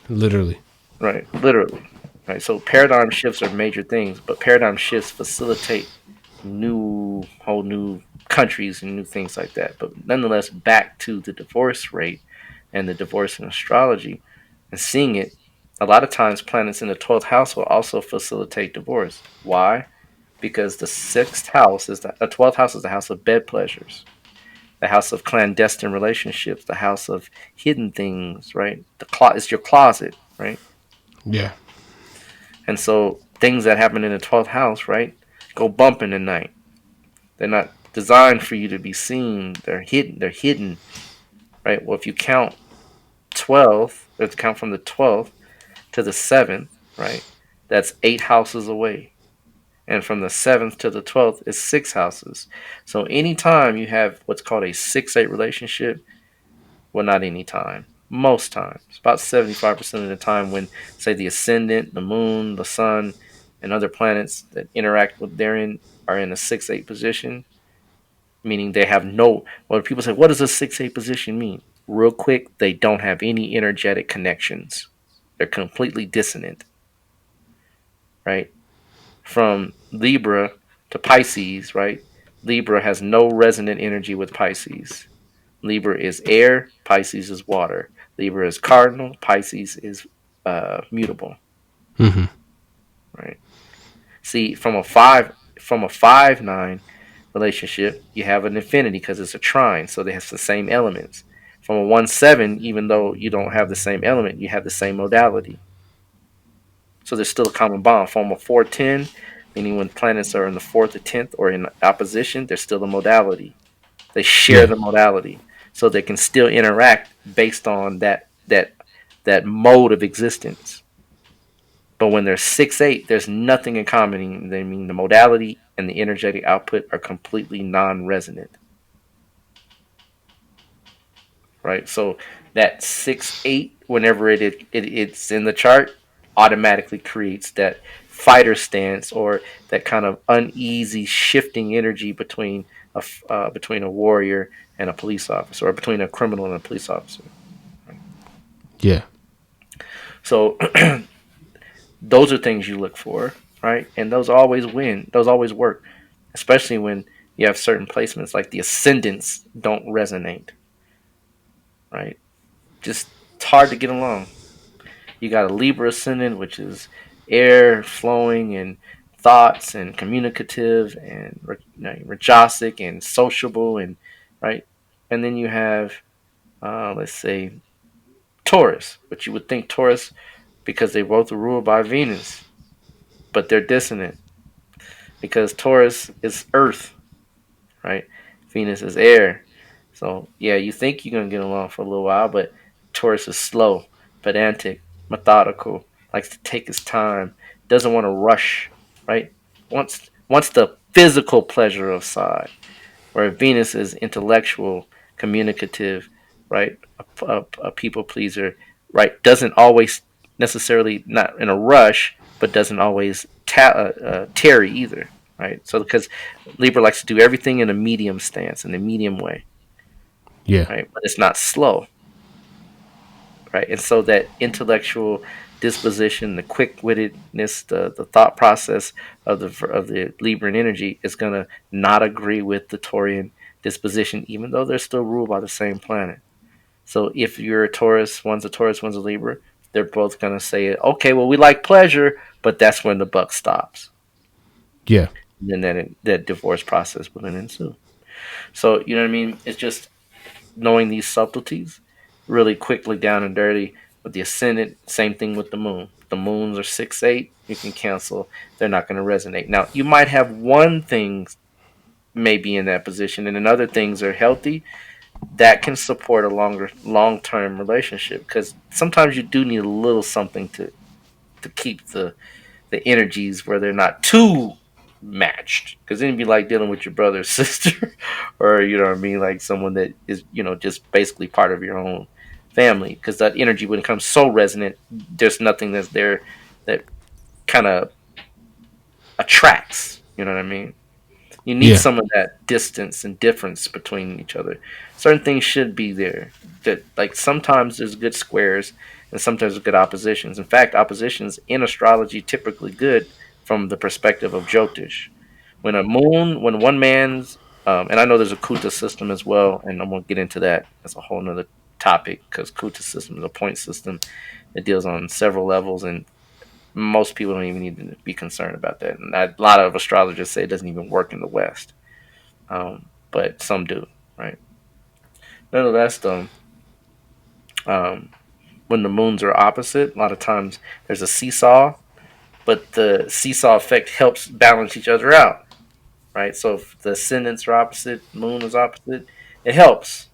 Literally. right, literally, right. So paradigm shifts are major things, but paradigm shifts facilitate whole new countries and new things like that. But nonetheless, back to the divorce rate and the divorce in astrology and seeing it, a lot of times planets in the 12th house will also facilitate divorce. Why? Because the 12th house is the house of bed pleasures, the house of clandestine relationships, the house of hidden things, right? It's your closet, right? Yeah. And so things that happen in the 12th house, right, go bump in the night. They're not designed for you to be seen. They're hidden. They're hidden, right? Well, if you count 12, or to count from the 12th to the 7th, right, that's 8 houses away. And from the 7th to the 12th is 6 houses. So anytime you have what's called a 6-8 relationship, well, not any time, most times, about 75% of the time when, say, the ascendant, the moon, the sun, and other planets that interact with therein are in a 6-8 position, meaning they have no. When people say, "What does a 6-8 position mean?" Real quick, they don't have any energetic connections. They're completely dissonant, right? From Libra to Pisces, right? Libra has no resonant energy with Pisces. Libra is air, Pisces is water. Libra is cardinal, Pisces is mutable, Mm-hmm. right? See, from a 5-9 relationship, you have an infinity because it's a trine, so they have the same elements. From a 1-7, even though you don't have the same element, you have the same modality. So there's still a common bond. From a 4-10, meaning when planets are in the fourth or 10th or in opposition, there's still a modality. They share Yeah. the modality, so they can still interact based on that mode of existence. But when they're 6-8, there's nothing in common. They mean the modality and the energetic output are completely non-resonant, right? So that 6-8, whenever it's in the chart, automatically creates that fighter stance or that kind of uneasy shifting energy between a warrior and a police officer, or between a criminal and a police officer. Yeah. So those are things you look for, right? And those always win. Those always work, especially when you have certain placements like the ascendants don't resonate, right? Just it's hard to get along. You got a Libra ascendant, which is air flowing and thoughts and communicative and rajasic and sociable and right. And then you have, let's say, Taurus, but you would think Taurus because they both are ruled by Venus, but they're dissonant because Taurus is Earth, right? Venus is air. So yeah, you think you're gonna get along for a little while, but Taurus is slow, pedantic, methodical, likes to take his time, doesn't want to rush, right? Wants the physical pleasure of side, where Venus is intellectual, communicative, right? A people pleaser, right? Doesn't always necessarily not in a rush, but doesn't always tarry either, right? So because Libra likes to do everything in a medium stance, in a medium way, Yeah. right? But it's not slow, right? And so that intellectual disposition, the quick wittedness, the thought process of the Libran energy is gonna not agree with the Taurian disposition, even though they're still ruled by the same planet. So if you're a Taurus, one's a Taurus, one's a Libra, they're both gonna say, okay, well we like pleasure, but that's when the buck stops. Yeah. And then that divorce process will then ensue. So you know what I mean? It's just knowing these subtleties really quickly down and dirty. With the ascendant, same thing with the moon. The moons are 6-8. You can cancel. They're not going to resonate. Now you might have one thing may be in that position, and then other things are healthy that can support a long term relationship. Because sometimes you do need a little something to keep the energies where they're not too matched. Because then it'd be like dealing with your brother or sister, or you know what I mean, like someone that is just basically part of your own family. Because that energy, when it comes so resonant, there's nothing that's there that kind of attracts. You know what I mean? You need Yeah. some of that distance and difference between each other. Certain things should be there. That like sometimes there's good squares and sometimes there's good oppositions. In fact, oppositions in astrology typically good from the perspective of Jyotish. When one man's, and I know there's a Kuta system as well, and I'm gonna get into that as a whole nother topic because Kuta system is a point system that deals on several levels, and most people don't even need to be concerned about that. And a lot of astrologers say it doesn't even work in the West, but some do, right? Nonetheless, um, when the moons are opposite, a lot of times there's a seesaw, but the seesaw effect helps balance each other out, right? So if the ascendants are opposite, moon is opposite, it helps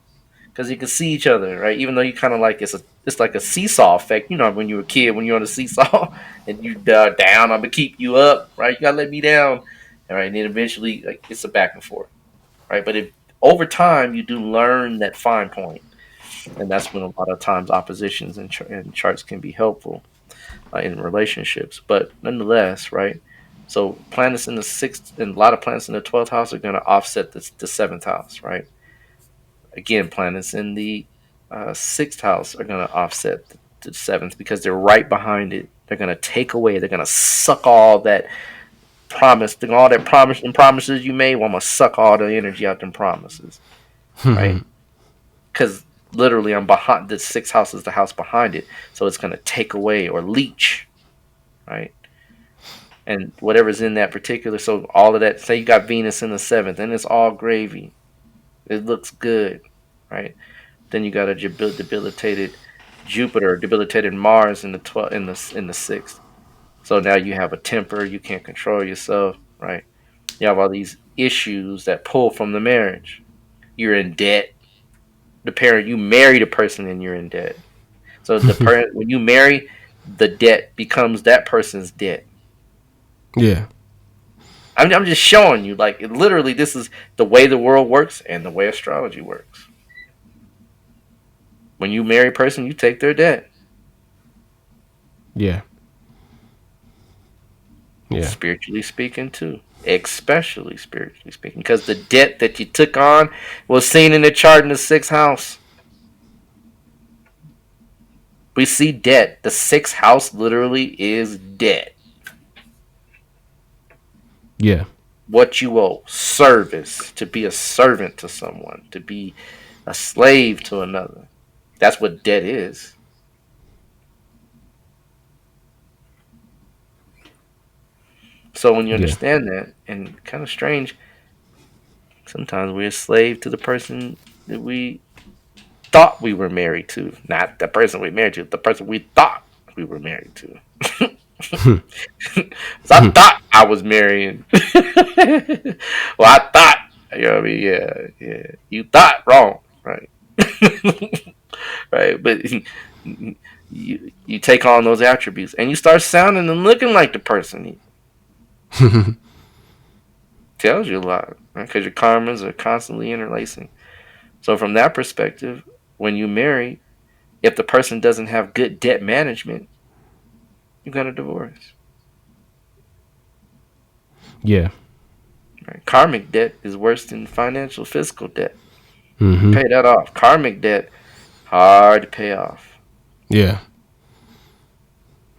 because you can see each other, right? Even though you kind of like it's like a seesaw effect. You know, when you were a kid, when you're on the seesaw and you down, I'm gonna keep you up, right? You gotta let me down, all right? And then eventually, like it's a back and forth, right? But if over time you do learn that fine point, and that's when a lot of times oppositions and charts can be helpful in relationships. But nonetheless, right? So planets in the sixth and a lot of planets in the 12th house are going to offset the seventh house, right? Again, planets in the sixth house are going to offset the seventh because they're right behind it. They're going to take away. They're going to suck all that all that promise and promises you made. Well, I'm going to suck all the energy out them promises, right? Because literally, I'm behind the sixth house is the house behind it, so it's going to take away or leech, right? And whatever's in that particular, so all of that. Say you got Venus in the seventh, and it's all gravy. It looks good, right? Then you got a debilitated Jupiter, debilitated Mars in the 12 in the sixth. So now you have a temper, you can't control yourself, right? You have all these issues that pull from the marriage. You're in debt. The parent you marry the person and you're in debt. So the parent when you marry, the debt becomes that person's debt. Yeah. I'm just showing you, like literally, this is the way the world works and the way astrology works. When you marry a person, you take their debt. Yeah. Yeah. Spiritually speaking too, especially spiritually speaking, because the debt that you took on was seen in the chart in the sixth house. We see debt. The sixth house literally is debt. Yeah. What you owe, service, to be a servant to someone, to be a slave to another. That's what debt is. So when you Yeah. understand that, and kind of strange, sometimes we're a slave to the person that we thought we were married to, not the person we married to, the person we thought we were married to. So I thought I was marrying. Well, I thought, you know what I mean? Yeah, yeah. You thought wrong, right? Right, but you take on those attributes and you start sounding and looking like the person. He tells you a lot, right? Because your karmas are constantly interlacing. So from that perspective, when you marry, if the person doesn't have good debt management, you got a divorce. Yeah. Right? Karmic debt is worse than financial physical debt. You Mm-hmm. pay that off. Karmic debt, hard to pay off. Yeah.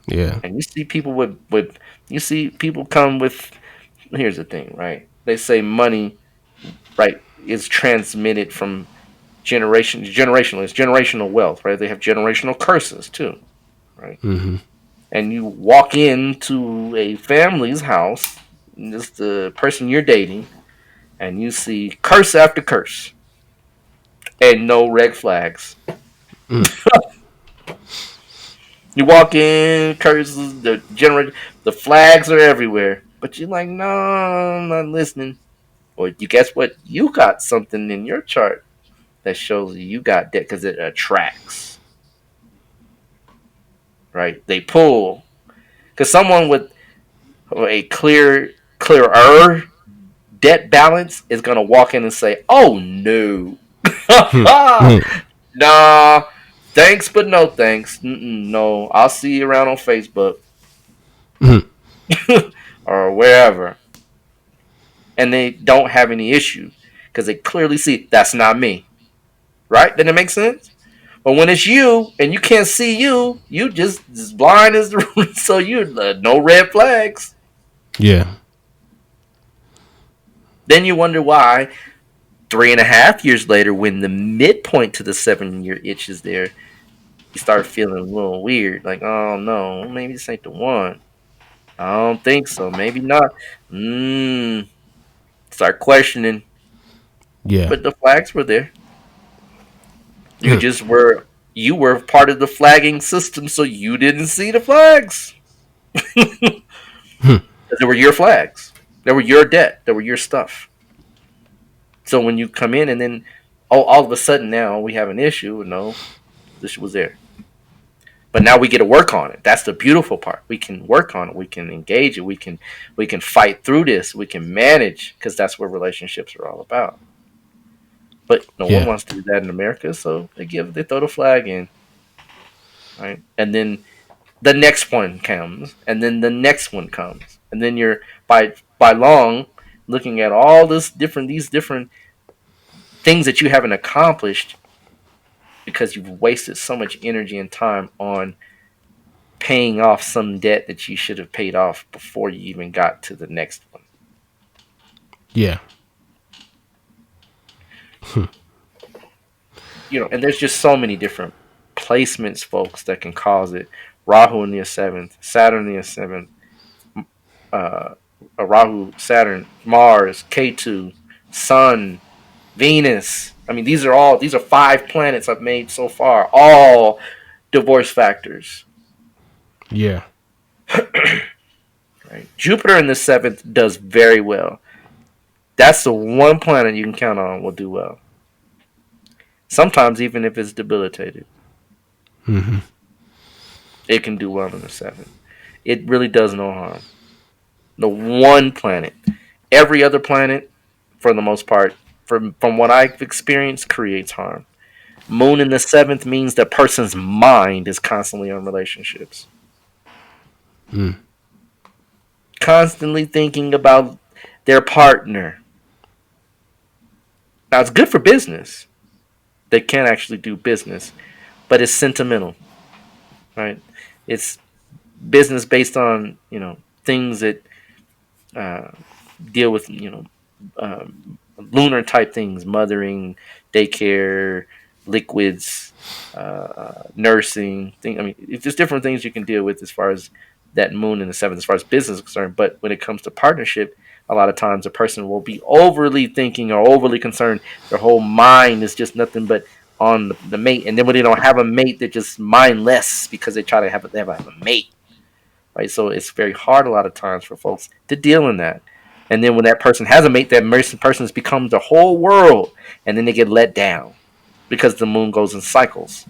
Yeah. And you see people with you see people come with, here's the thing, right? They say money, right, is transmitted from generational. It's generational wealth, right? They have generational curses too, right? Mm-hmm. And you walk into a family's house, just the person you're dating, and you see curse after curse and no red flags. You walk in, curses, the flags are everywhere. But you're like, no, I'm not listening. Or you guess what? You got something in your chart that shows you got debt because it attracts, right? They pull because someone with a clearer debt balance is gonna walk in and say, "Oh no, nah, thanks but no thanks. No, I'll see you around on Facebook or wherever," and they don't have any issue because they clearly see that's not me, right? Doesn't it make sense? But when it's you and you can't see you, you just as blind as the so you no red flags. Yeah. Then you wonder why 3.5 years later, when the midpoint to the 7 year itch is there, you start feeling a little weird. Like, oh no, maybe this ain't the one. I don't think so. Maybe not. Start questioning. Yeah. But the flags were there. You were part of the flagging system, so you didn't see the flags. They were your flags. They were your debt. They were your stuff. So when you come in and then all of a sudden now we have an issue, no, this was there. But now we get to work on it. That's the beautiful part. We can work on it. We can engage it. We can fight through this. We can manage because that's what relationships are all about. But no one Yeah. wants to do that in America, so they throw the flag in, right? And then the next one comes, and then the next one comes, and then you're by long looking at all these different things that you haven't accomplished because you've wasted so much energy and time on paying off some debt that you should have paid off before you even got to the next one. Yeah. And there's just so many different placements, folks, that can cause it. Rahu in the seventh, Saturn in the seventh, uh, Rahu, Saturn, Mars, K2, Sun, Venus. I mean, these are 5 planets I've made so far, all divorce factors. Yeah. Right? Jupiter in the seventh does very well. That's the one planet you can count on will do well. Sometimes even if it's debilitated, it can do well in the seventh. It really does no harm. The one planet, every other planet, for the most part, from what I've experienced, creates harm. Moon in the seventh means that person's mind is constantly on relationships, constantly thinking about their partner. Now it's good for business. They can actually do business, but it's sentimental, right? It's business based on things that uh, deal with lunar type things, mothering, daycare, liquids, nursing. I mean, it's just different things you can deal with as far as that moon in the seventh, as far as business is concerned. But when it comes to partnership, a lot of times a person will be overly thinking or overly concerned. Their whole mind is just nothing but on the mate, and then when they don't have a mate, they're just mindless because they have a mate, right? So it's very hard a lot of times for folks to deal in that. And then when that person has a mate, that person becomes the whole world, and then they get let down because the moon goes in cycles.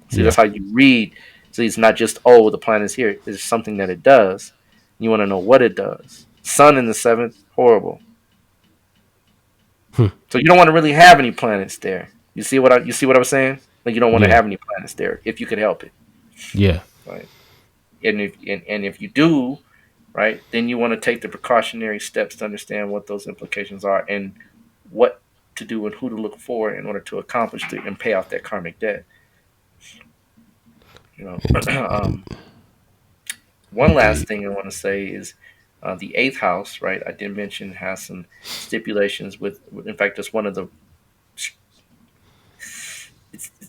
See, Yeah. that's how you read. So it's not just, oh, the planet is here. There's something that it does. You want to know what it does. Sun in the seventh, horrible. So you don't want to really have any planets there. You see what I'm saying? Like you don't want to Yeah. have any planets there if you could help it, Yeah. right? And if you do, right, then you want to take the precautionary steps to understand what those implications are and what to do and who to look for in order to accomplish and pay off that karmic debt. You know, one last Indeed. thing I want to say is the eighth house, right? I did mention has some stipulations with. In fact, it's one of the.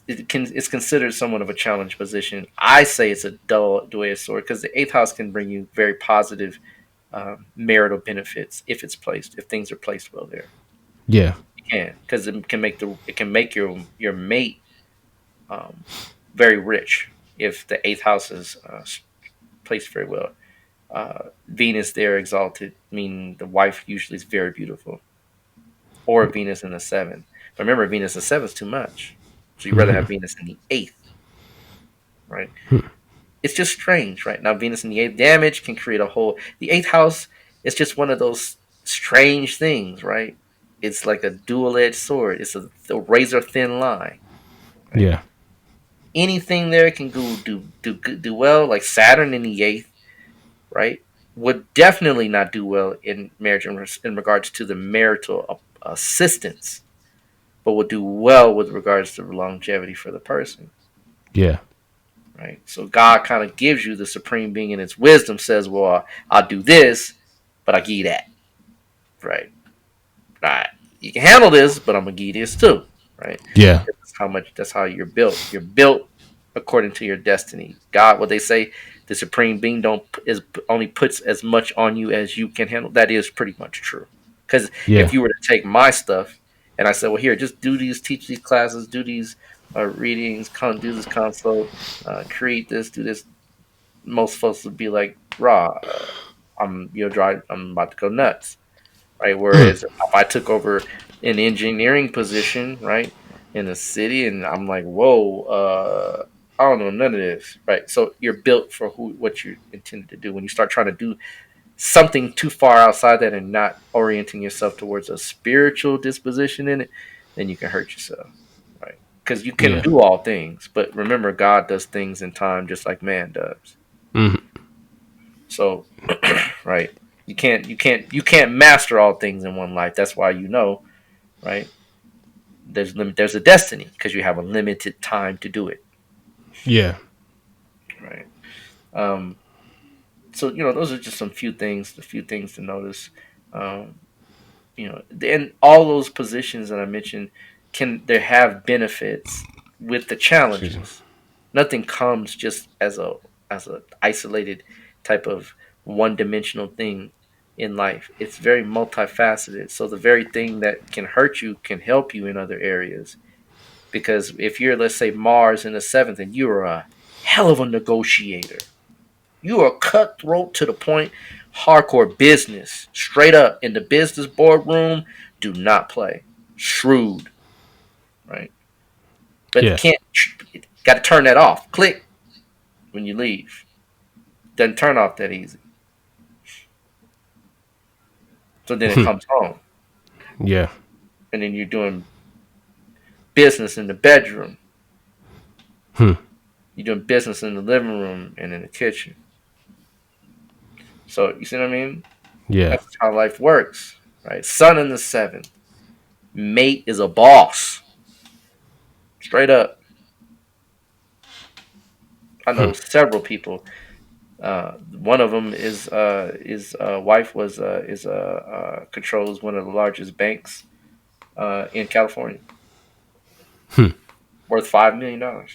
It's considered somewhat of a challenge position. I say it's a dual-edged sword because the eighth house can bring you very positive marital benefits if things are placed well there. Yeah. It can because it can make your mate very rich if the eighth house is placed very well. Venus there exalted, meaning the wife usually is very beautiful. or Venus in the seventh. But remember, Venus in the seventh is too much. So you'd rather have Mhm. Venus in the eighth, right? It's just strange, right? Now, Venus in the eighth damage can create a whole. The eighth house is just one of those strange things, right? It's like a dual edged sword, it's a razor thin line, right? Yeah. Anything there can do well, like Saturn in the eighth, right? Would definitely not do well in marriage in regards to the marital assistance, but would do well with regards to longevity for the person, Yeah. right? So God kind of gives you the supreme being in its wisdom, says, well, I'll do this, but I give you that, right? Right. You can handle this, but I'm gonna give you this too, right? Yeah. That's how you're built. You're built according to your destiny. God, what they say, the supreme being don't is only puts as much on you as you can handle. That is pretty much true. Because if Yeah. you were to take my stuff and I said, well, here, just do these, teach these classes, do these readings, do this consult, create this, do this, most folks would be like, "Raw, I'm about to go nuts." Right? Mm. Whereas if I took over an engineering position, right, in a city, and I'm like, whoa, I don't know none of this, right? So you're built for what you're intended to do. When you start trying to do something too far outside that and not orienting yourself towards a spiritual disposition in it, then you can hurt yourself, right? Because you can Yeah. do all things, but remember, God does things in time just like man does. Mhm. So, right, you can't master all things in one life. That's why right? There's a destiny because you have a limited time to do it, Yeah. right? Um, so those are just a few things to notice. Um, and all those positions that I mentioned can there have benefits with the Excuse me. challenges. Nothing comes just as a isolated type of one dimensional thing in life. It's very multifaceted. So the very thing that can hurt you can help you in other areas. Because if you're, let's say, Mars in the seventh, and you're a hell of a negotiator, you are cutthroat to the point, hardcore business, straight up in the business boardroom. Do not play, shrewd, right? But Yeah. can't got to turn that off. Click when you leave. Doesn't turn off that easy. So then it comes home, Yeah. and then you're doing business in the bedroom. Hmm. You're doing business in the living room and in the kitchen. So you see what I mean? Yeah. That's how life works, right? Sun in the seventh. Mate is a boss. Straight up. I know several people. One of them is his wife was controls one of the largest banks in California, Hmm. worth $5 million.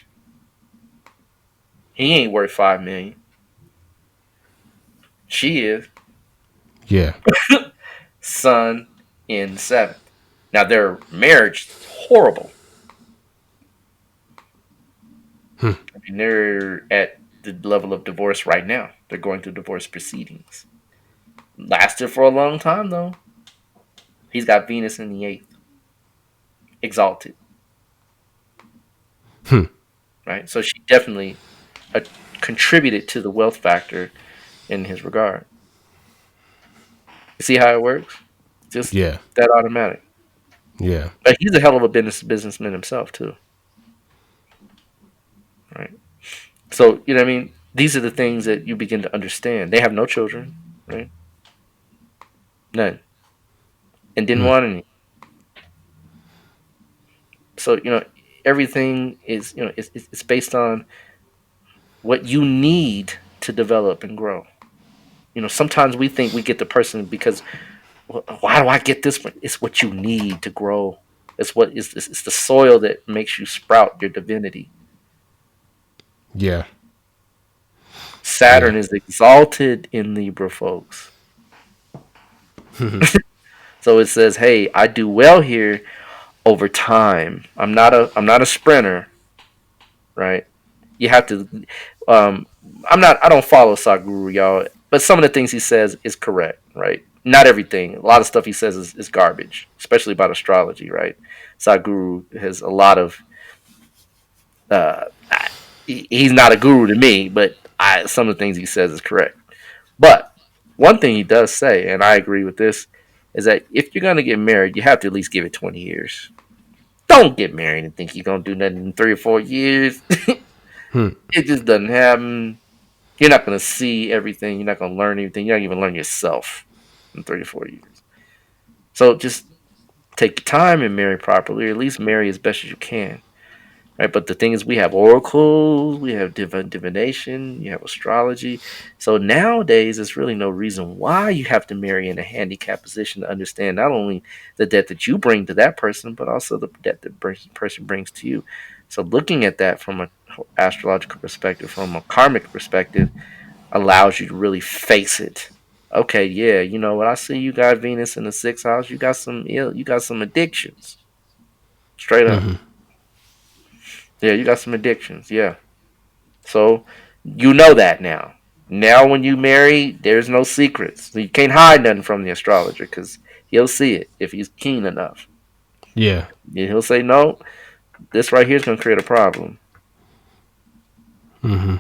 He ain't worth 5 million. She is. Yeah. Sun in seventh. Now their marriage is horrible. Hmm. I mean, they're at the level of divorce right now. They're going through divorce proceedings. Lasted for a long time though. He's got Venus in the eighth, exalted, Hmm. right? So she definitely uh, contributed to the wealth factor in his regard. You see how it works? Just Yeah. that automatic. Yeah. But he's a hell of a businessman himself too, right? So you know what I mean. These are the things that you begin to understand. They have no children, right? None, and didn't Hmm. want any. So everything is it's based on what you need to develop and grow. Sometimes we think we get the person because why do I get this one? It's what you need to grow. It's the soil that makes you sprout your divinity. Yeah. Yeah. Saturn is exalted in Libra, folks. So it says, "Hey, I do well here over time. I'm not a sprinter, right? You have to. Um, I don't follow Saguru, y'all, but some of the things he says is correct, right? not everything. A lot of stuff he says is garbage, especially about astrology, right? Sadhguru has a lot of. Uh, he's not a guru to me, but some of the things he says is correct. But one thing he does say, and I agree with this, is that if you're gonna get married, you have to at least give it 20 years. Don't get married and think you're gonna do nothing in 3 or 4 years. Hmm. It just doesn't happen. You're not gonna see everything. You're not gonna learn anything. You're not even learn yourself in 3 to 4 years. So just take your time and marry properly, or at least marry as best as you can. Right, but the thing is, we have oracles, we have divination, you have astrology. So nowadays, there's really no reason why you have to marry in a handicapped position to understand not only the debt that you bring to that person, but also the debt that person brings to you. So looking at that from an astrological perspective, from a karmic perspective, allows you to really face it. Okay, yeah, you know what? I see you got Venus in the sixth house. You got some ill. You got some addictions. Straight up. Mm-hmm. Yeah, you got some addictions. Yeah. So you know that now. Now, when you marry, there's no secrets. So you can't hide nothing from the astrologer because he'll see it if he's keen enough. Yeah. And he'll say, no, this right here is going to create a problem. Mm-hmm.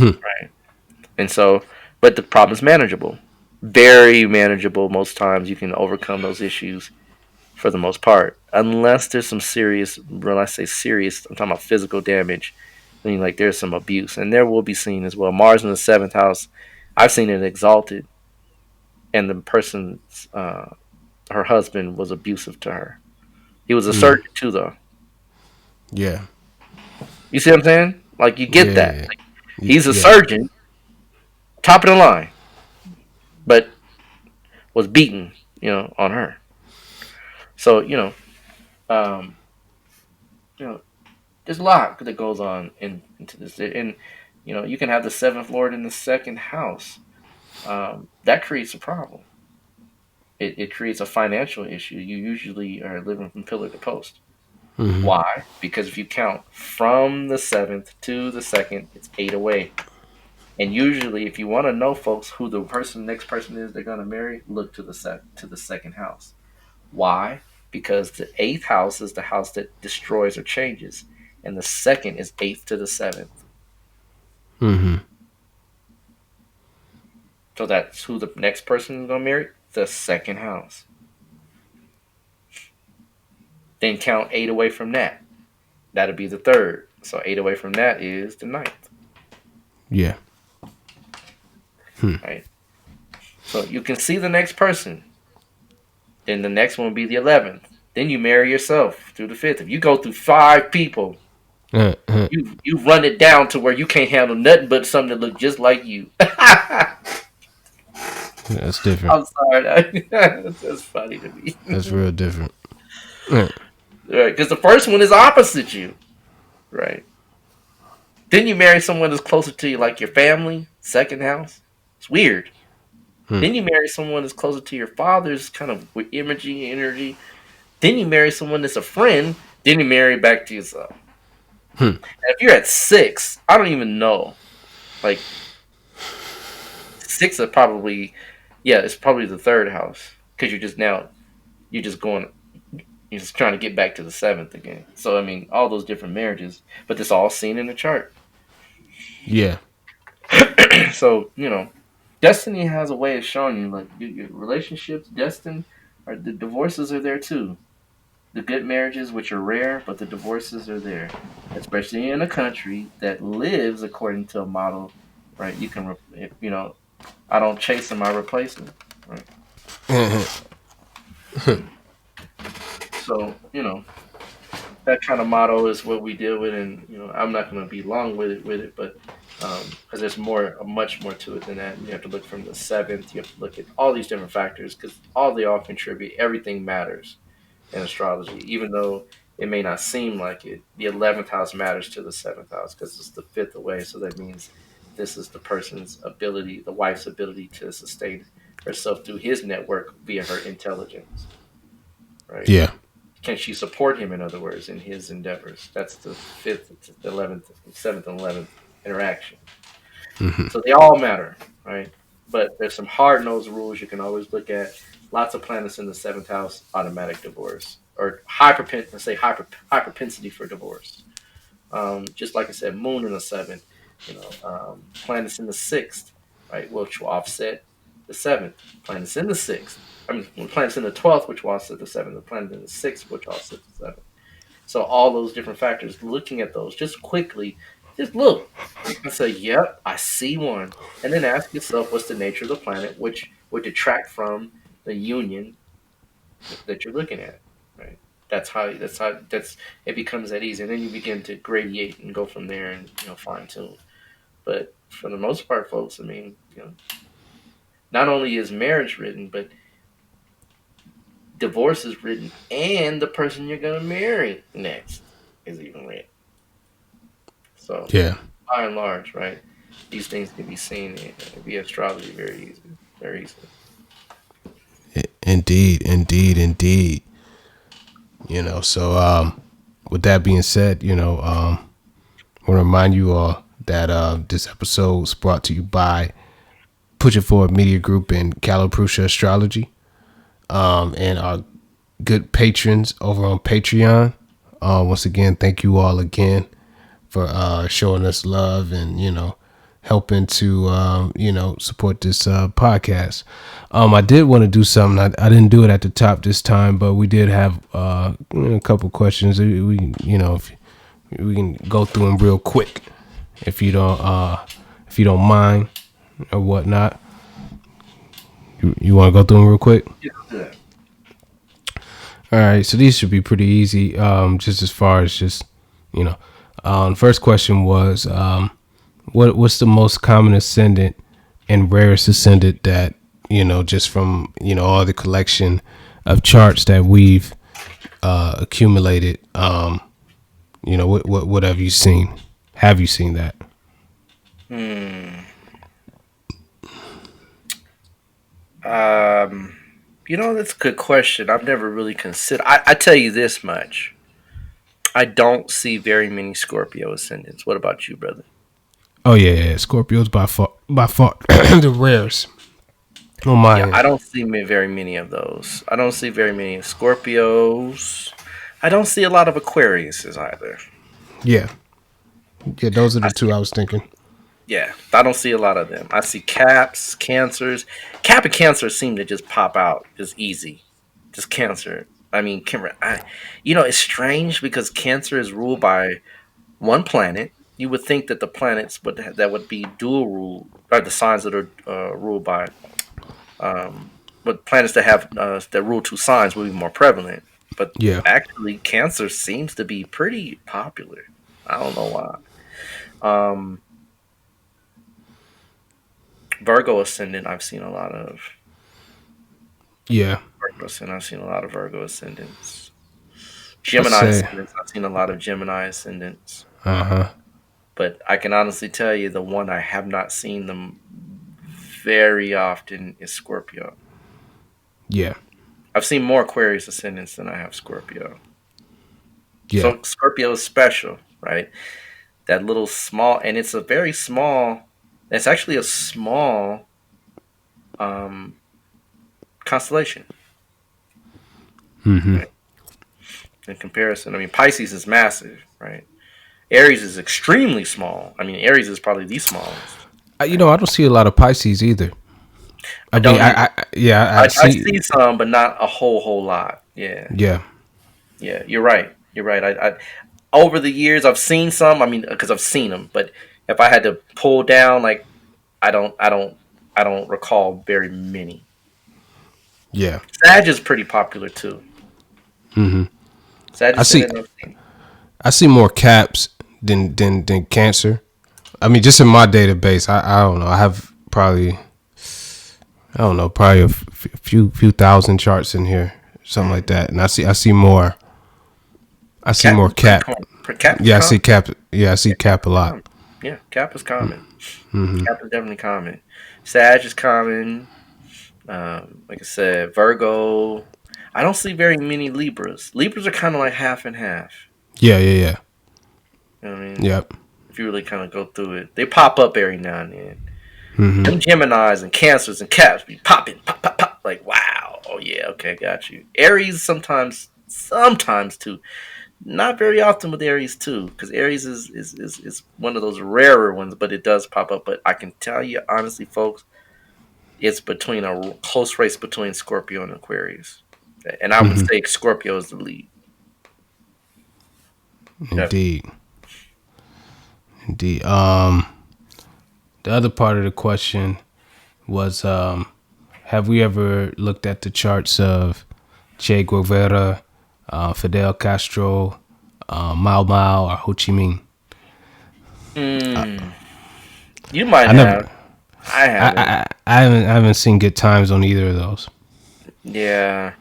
Right. And so, but the problem is manageable. Very manageable most times. You can overcome those issues for the most part. Unless there's some serious, when I say serious, I'm talking about physical damage. I mean, like there's some abuse. And there will be seen as well. Mars in the seventh house, I've seen it exalted. And the person's, her husband was abusive to her. He was a Mm. surgeon too, though. Yeah. You see what I'm saying? Like, you get that. Yeah. He's a Yeah. surgeon, top of the line, but was beaten, on her. So, um, you know, there's a lot that goes on into this, and you can have the seventh lord in the second house. That creates a problem. It creates a financial issue. You usually are living from pillar to post. Mm-hmm. Why? Because if you count from the seventh to the second, it's 8 away. And usually, if you want to know, folks, who the next person is they're gonna marry, look to the second house. Why? Because the eighth house is the house that destroys or changes, and the second is eighth to the seventh. Mm-hmm. So that's who the next person is gonna marry, the second house. Then count 8 away from that. That'll be the third. So 8 away from that is the ninth. Yeah. Right? So you can see the next person. Then the next one will be the 11th. Then you marry yourself through the fifth. If you go through 5 people, you run it down to where you can't handle nothing but something that look just like you. That's different. I'm sorry. That's funny to me. That's real different. Yeah. Right? Because the first one is opposite you. Right? Then you marry someone that's closer to you, like your family, second house. It's weird. Then you marry someone that's closer to your father's kind of energy. Then you marry someone that's a friend. Then you marry back to yourself. And if you're at 6, I don't even know. Like 6 is probably, it's probably the third house because you're just going, you're just trying to get back to the seventh again. So I mean, all those different marriages, but it's all seen in the chart. Yeah. So destiny has a way of showing you, like your relationships, destined, or the divorces are there too. The good marriages, which are rare, but the divorces are there, especially in a country that lives according to a model, right? You can, I don't chase them, I replace them, right? So, that kind of motto is what we deal with, and I'm not going to be long with it, but because there's much more to it than that. You have to look from the seventh. You have to look at all these different factors because they all contribute. Everything matters in astrology, even though it may not seem like it. The 11th house matters to the seventh house because it's the fifth away. So that means this is the person's ability, the wife's ability to sustain herself through his network via her intelligence, right? Yeah. Can she support him, in other words, in his endeavors? That's the fifth, the 11th, 7th, and 11th interaction. Mm-hmm. So they all matter, right? but there's some hard nosed rules you can always look at. Lots of planets in the seventh house, automatic divorce, or high propensity for divorce. Just like I said, Moon in the seventh, planets in the sixth, right, which will offset the seventh. Planets in the sixth, when planets in the 12th, which will offset the seventh. The planet in the sixth, which offsets the seventh. So all those different factors, looking at those just quickly, just look and say, "Yep, I see one," and then ask yourself, "What's the nature of the planet?" Which would detract from the union that you're looking at, right? That's it becomes that easy, and then you begin to gradiate and go from there and fine tune. But for the most part, folks, I mean, not only is marriage written, but divorce is written, and the person you're gonna marry next is even written. So, Yeah. by and large, right, these things can be seen via astrology very easily, very easily. Indeed, indeed, indeed. So with that being said, I want to remind you all that this episode is brought to you by Push It Forward Media Group and Caliprucia Astrology, and our good patrons over on Patreon. Once again, thank you all again for showing us love and helping to support this podcast. I did want to do something. I didn't do it at the top this time, but we did have a couple questions. We if we can go through them real quick, if you don't mind or whatnot. You want to go through them real quick? Yeah. All right, so these should be pretty easy. Just as far as the first question was, what's the most common ascendant and rarest ascendant that just from all the collection of charts that we've accumulated? What have you seen? Have you seen that? That's a good question. I've never really considered. I tell you this much: I don't see very many Scorpio ascendants. What about you, brother? Oh yeah. Scorpios by far the rarest. Oh my! Yeah, I don't see very many of those. I don't see very many Scorpios. I don't see a lot of Aquariuses either. Yeah, those are the two see, I was thinking. Yeah, I don't see a lot of them. I see Caps, Cancers. Cap and Cancer seem to just pop out just easy. Just Cancer. I mean, it's strange because Cancer is ruled by one planet. You would think that the planets that would be dual rule, or the signs that are ruled by, but planets that have that rule two signs would be more prevalent. But Yeah. actually, Cancer seems to be pretty popular. I don't know why. Virgo ascendant, I've seen a lot of. Yeah. I've seen a lot of Virgo ascendants. Gemini ascendants, I've seen a lot of Gemini ascendants. But I can honestly tell you the one I have not seen them very often is Scorpio. Yeah. I've seen more Aquarius ascendants than I have Scorpio. Yeah. So Scorpio is special, right? That little small, and it's a very small, it's actually a small constellation. Mm-hmm. Right? In comparison, I mean, Pisces is massive, right? Aries is extremely small. I mean, Aries is probably the smallest. I don't see a lot of Pisces either. I see some, but not a whole lot. Yeah. Yeah. You're right. I over the years I've seen some. I mean, because I've seen them, but if I had to pull down, like, I don't recall very many. Yeah. Sag is pretty popular too. Mm-hmm. Sag I see more Caps than Cancer. I mean, just in my database, I don't know. I have probably a few thousand charts in here, something like that. And I see more. I see more Cap. Yeah, I see Cap. Yeah, I see Cap a lot. Yeah, Cap is common. Mm-hmm. Cap is definitely common. Sag is common. Like I said, Virgo. I don't see very many Libras. Libras are kind of like half and half. Yeah. You know what I mean? Yep. If you really kind of go through it, they pop up every now and then. Them Geminis and Cancers and Caps be popping, pop, pop, pop. Like, wow. Oh yeah, okay, got you. Aries sometimes too. Not very often with Aries too, because Aries is one of those rarer ones, but it does pop up. But I can tell you honestly, folks, it's between a close race between Scorpio and Aquarius, and I would say Scorpio is the lead. Indeed. Indeed. The other part of the question was, have we ever looked at the charts of Che Guevara, Fidel Castro, Mao Mao, or Ho Chi Minh? You might I have. never. I haven't. I haven't seen good times on either of those. Yeah.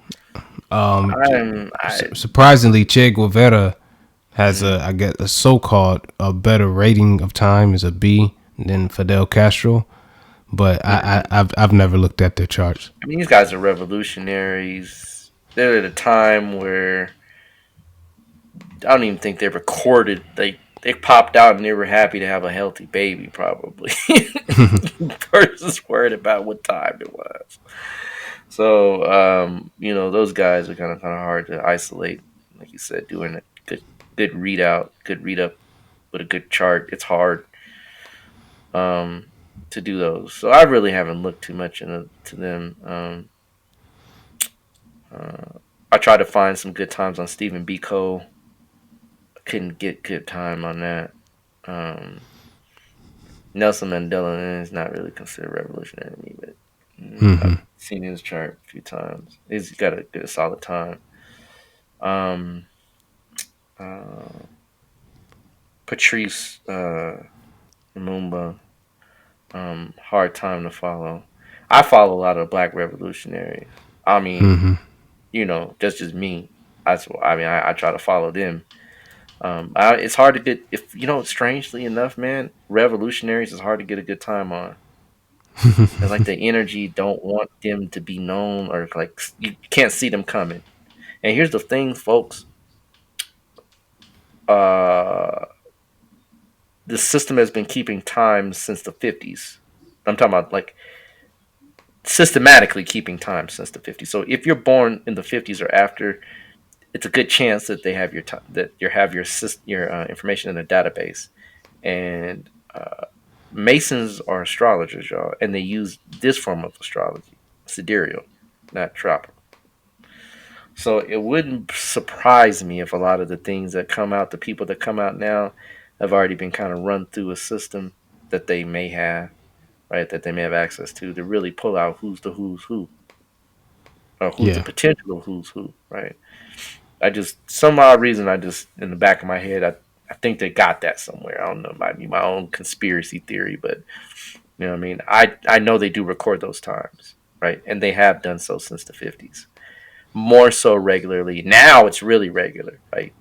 Surprisingly, Che Guevara has I guess a so-called a better rating of time is a B than Fidel Castro, but I've never looked at their charts. I mean, these guys are revolutionaries. They're at a time where I don't even think they recorded. They popped out and they were happy to have a healthy baby, probably, versus worried about what time it was. So, those guys are kind of hard to isolate. Like you said, doing a good read up with a good chart, it's hard to do those. So I really haven't looked too much into them. I tried to find some good times on Stephen Biko. I couldn't get good time on that. Nelson Mandela is not really considered revolutionary to me, but I've seen his chart a few times. He's got a good solid time. Patrice Lumumba, hard time to follow. I follow a lot of black revolutionaries. I mean, that's just me. I try to follow them. It's hard to get, strangely enough, man, revolutionaries is hard to get a good time on. And like the energy don't want them to be known, or like you can't see them coming. And here's the thing, folks. The system has been keeping time since the 50s. I'm talking about like systematically keeping time since the 50s. So if you're born in the 50s or after, it's a good chance that they have your time, that you have your information in a database. And Masons are astrologers, y'all, and they use this form of astrology, sidereal, not tropical. So it wouldn't surprise me if a lot of the things that come out, the people that come out now, have already been kind of run through a system that they may have, right, that they may have access to really pull out who's the who's who, or who's the potential who's who, right? Some odd reason, in the back of my head, I think they got that somewhere. I don't know, it might be my own conspiracy theory, but you know what I mean? I know they do record those times, right? And they have done so since the 50s. More so regularly. Now it's really regular, right?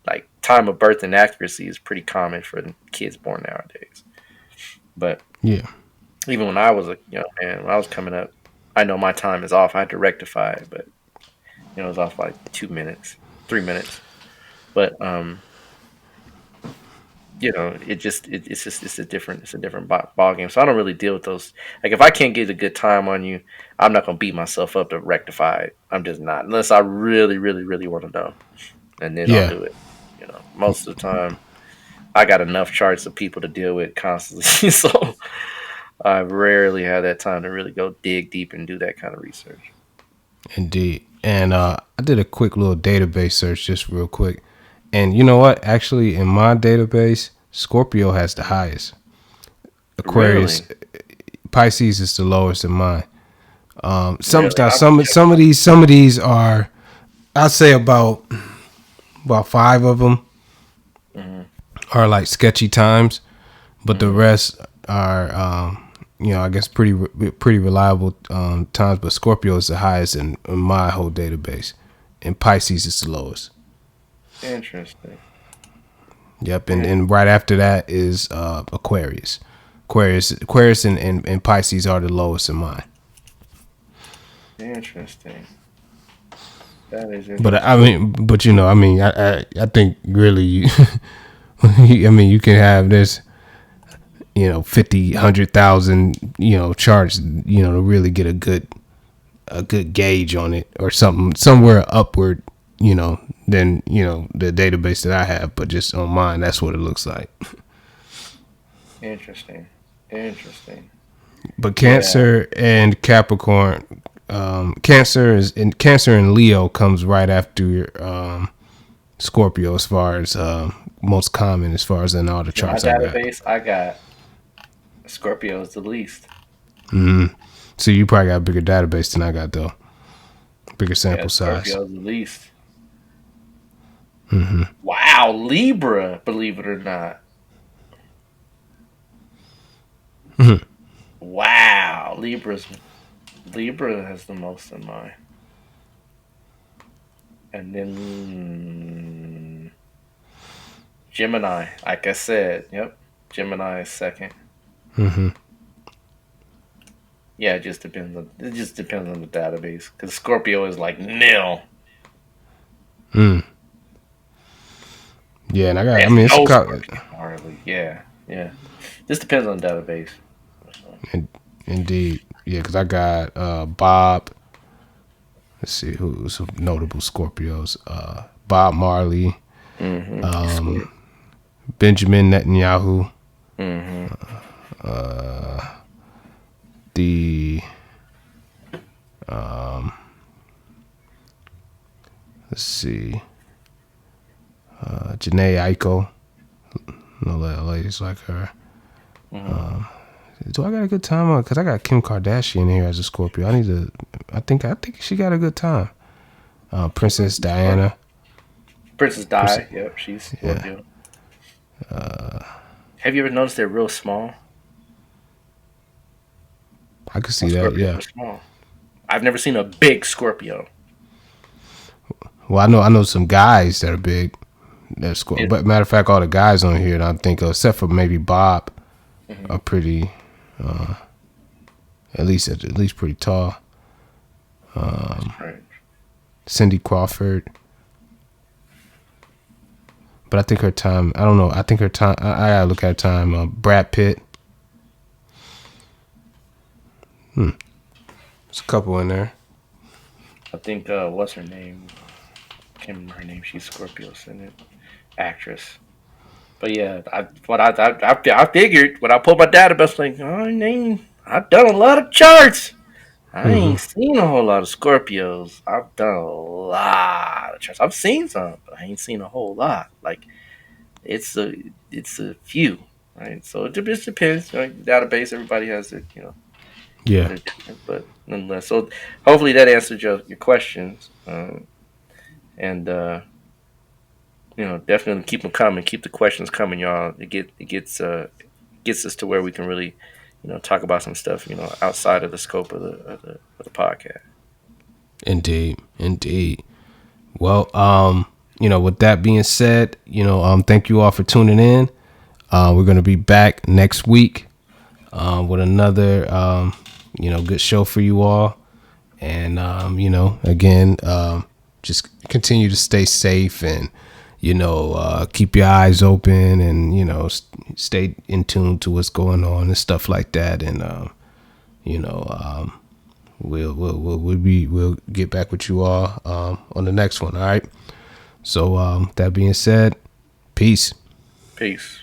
Like time of birth and accuracy is pretty common for kids born nowadays. But even when I was a young man, when I was coming up, I know my time is off. I had to rectify it, but it was off like 2 minutes, 3 minutes. But it's a different ball game. So I don't really deal with those. Like if I can't get a good time on you, I'm not gonna beat myself up to rectify it. I'm just not, unless I really, really, really want to know, and then I'll do it. Most of the time, I got enough charts of people to deal with constantly, so I rarely have that time to really go dig deep and do that kind of research. Indeed. And I did a quick little database search, just real quick. And you know what? Actually, in my database, Scorpio has the highest. Aquarius, really? Pisces is the lowest in mine. Some of these are, I'd say about 5 of them are like sketchy times, but the rest are, I guess pretty reliable times. But Scorpio is the highest in my whole database, and Pisces is the lowest. Interesting. Yep, and right after that is Aquarius. Aquarius and Pisces are the lowest in mine. Interesting. That is interesting. But I think really, you can have this. 50, 100,000, charts, to really get a good gauge on it or something somewhere upward, than, the database that I have, but just on mine, that's what it looks like. Interesting. But Cancer and Capricorn, Cancer and Leo comes right after Scorpio as far as most common as far as in all the charts. My database, I got Scorpio is the least. So you probably got a bigger database than I got though. Bigger sample size. Scorpio is the least. Wow, Libra, believe it or not. Wow, Libra has the most in mine. And then Gemini, like I said, yep, Gemini is second. Yeah, it just depends on the database because Scorpio is like nil. Yeah, and it's hardly. Yeah. Just depends on the database. Indeed, yeah, because I got Bob. Let's see who's some notable Scorpios. Bob Marley, Benjamin Netanyahu, let's see, Janae Aiko. No ladies like her. Do I got a good time on? Because I got Kim Kardashian here as a Scorpio. I think she got a good time. Princess Diana. Princess Di. Yep, she's Scorpio. Have you ever noticed they're real small? I could see that. Yeah. Small. I've never seen a big Scorpio. Well, I know some guys that are big. That's Scorpio. But matter of fact, all the guys on here that I think of, except for maybe Bob, are pretty. At least pretty tall. Right. Cindy Crawford. But I think her time, I don't know. I think her time, I gotta look at her time. Brad Pitt. There's a couple in there. I think, what's her name? Can't remember her name. She's Scorpio, isn't it? Actress. But yeah, I figured when I pulled my database, like, I've done a lot of charts. I ain't seen a whole lot of Scorpios. I've done a lot of charts. I've seen some, but I ain't seen a whole lot. Like, it's a few, right? So it just depends. Right? Database, everybody has it, Yeah. But nonetheless, so hopefully that answered your questions. And definitely keep them coming. Keep the questions coming, y'all. It gets us to where we can really, talk about some stuff, outside of the scope of the podcast. Indeed. Well, with that being said, thank you all for tuning in. We're gonna be back next week with another good show for you all. And again, just continue to stay safe and keep your eyes open and stay in tune to what's going on and stuff like that. And we'll get back with you all on the next one. All right. So that being said, peace. Peace.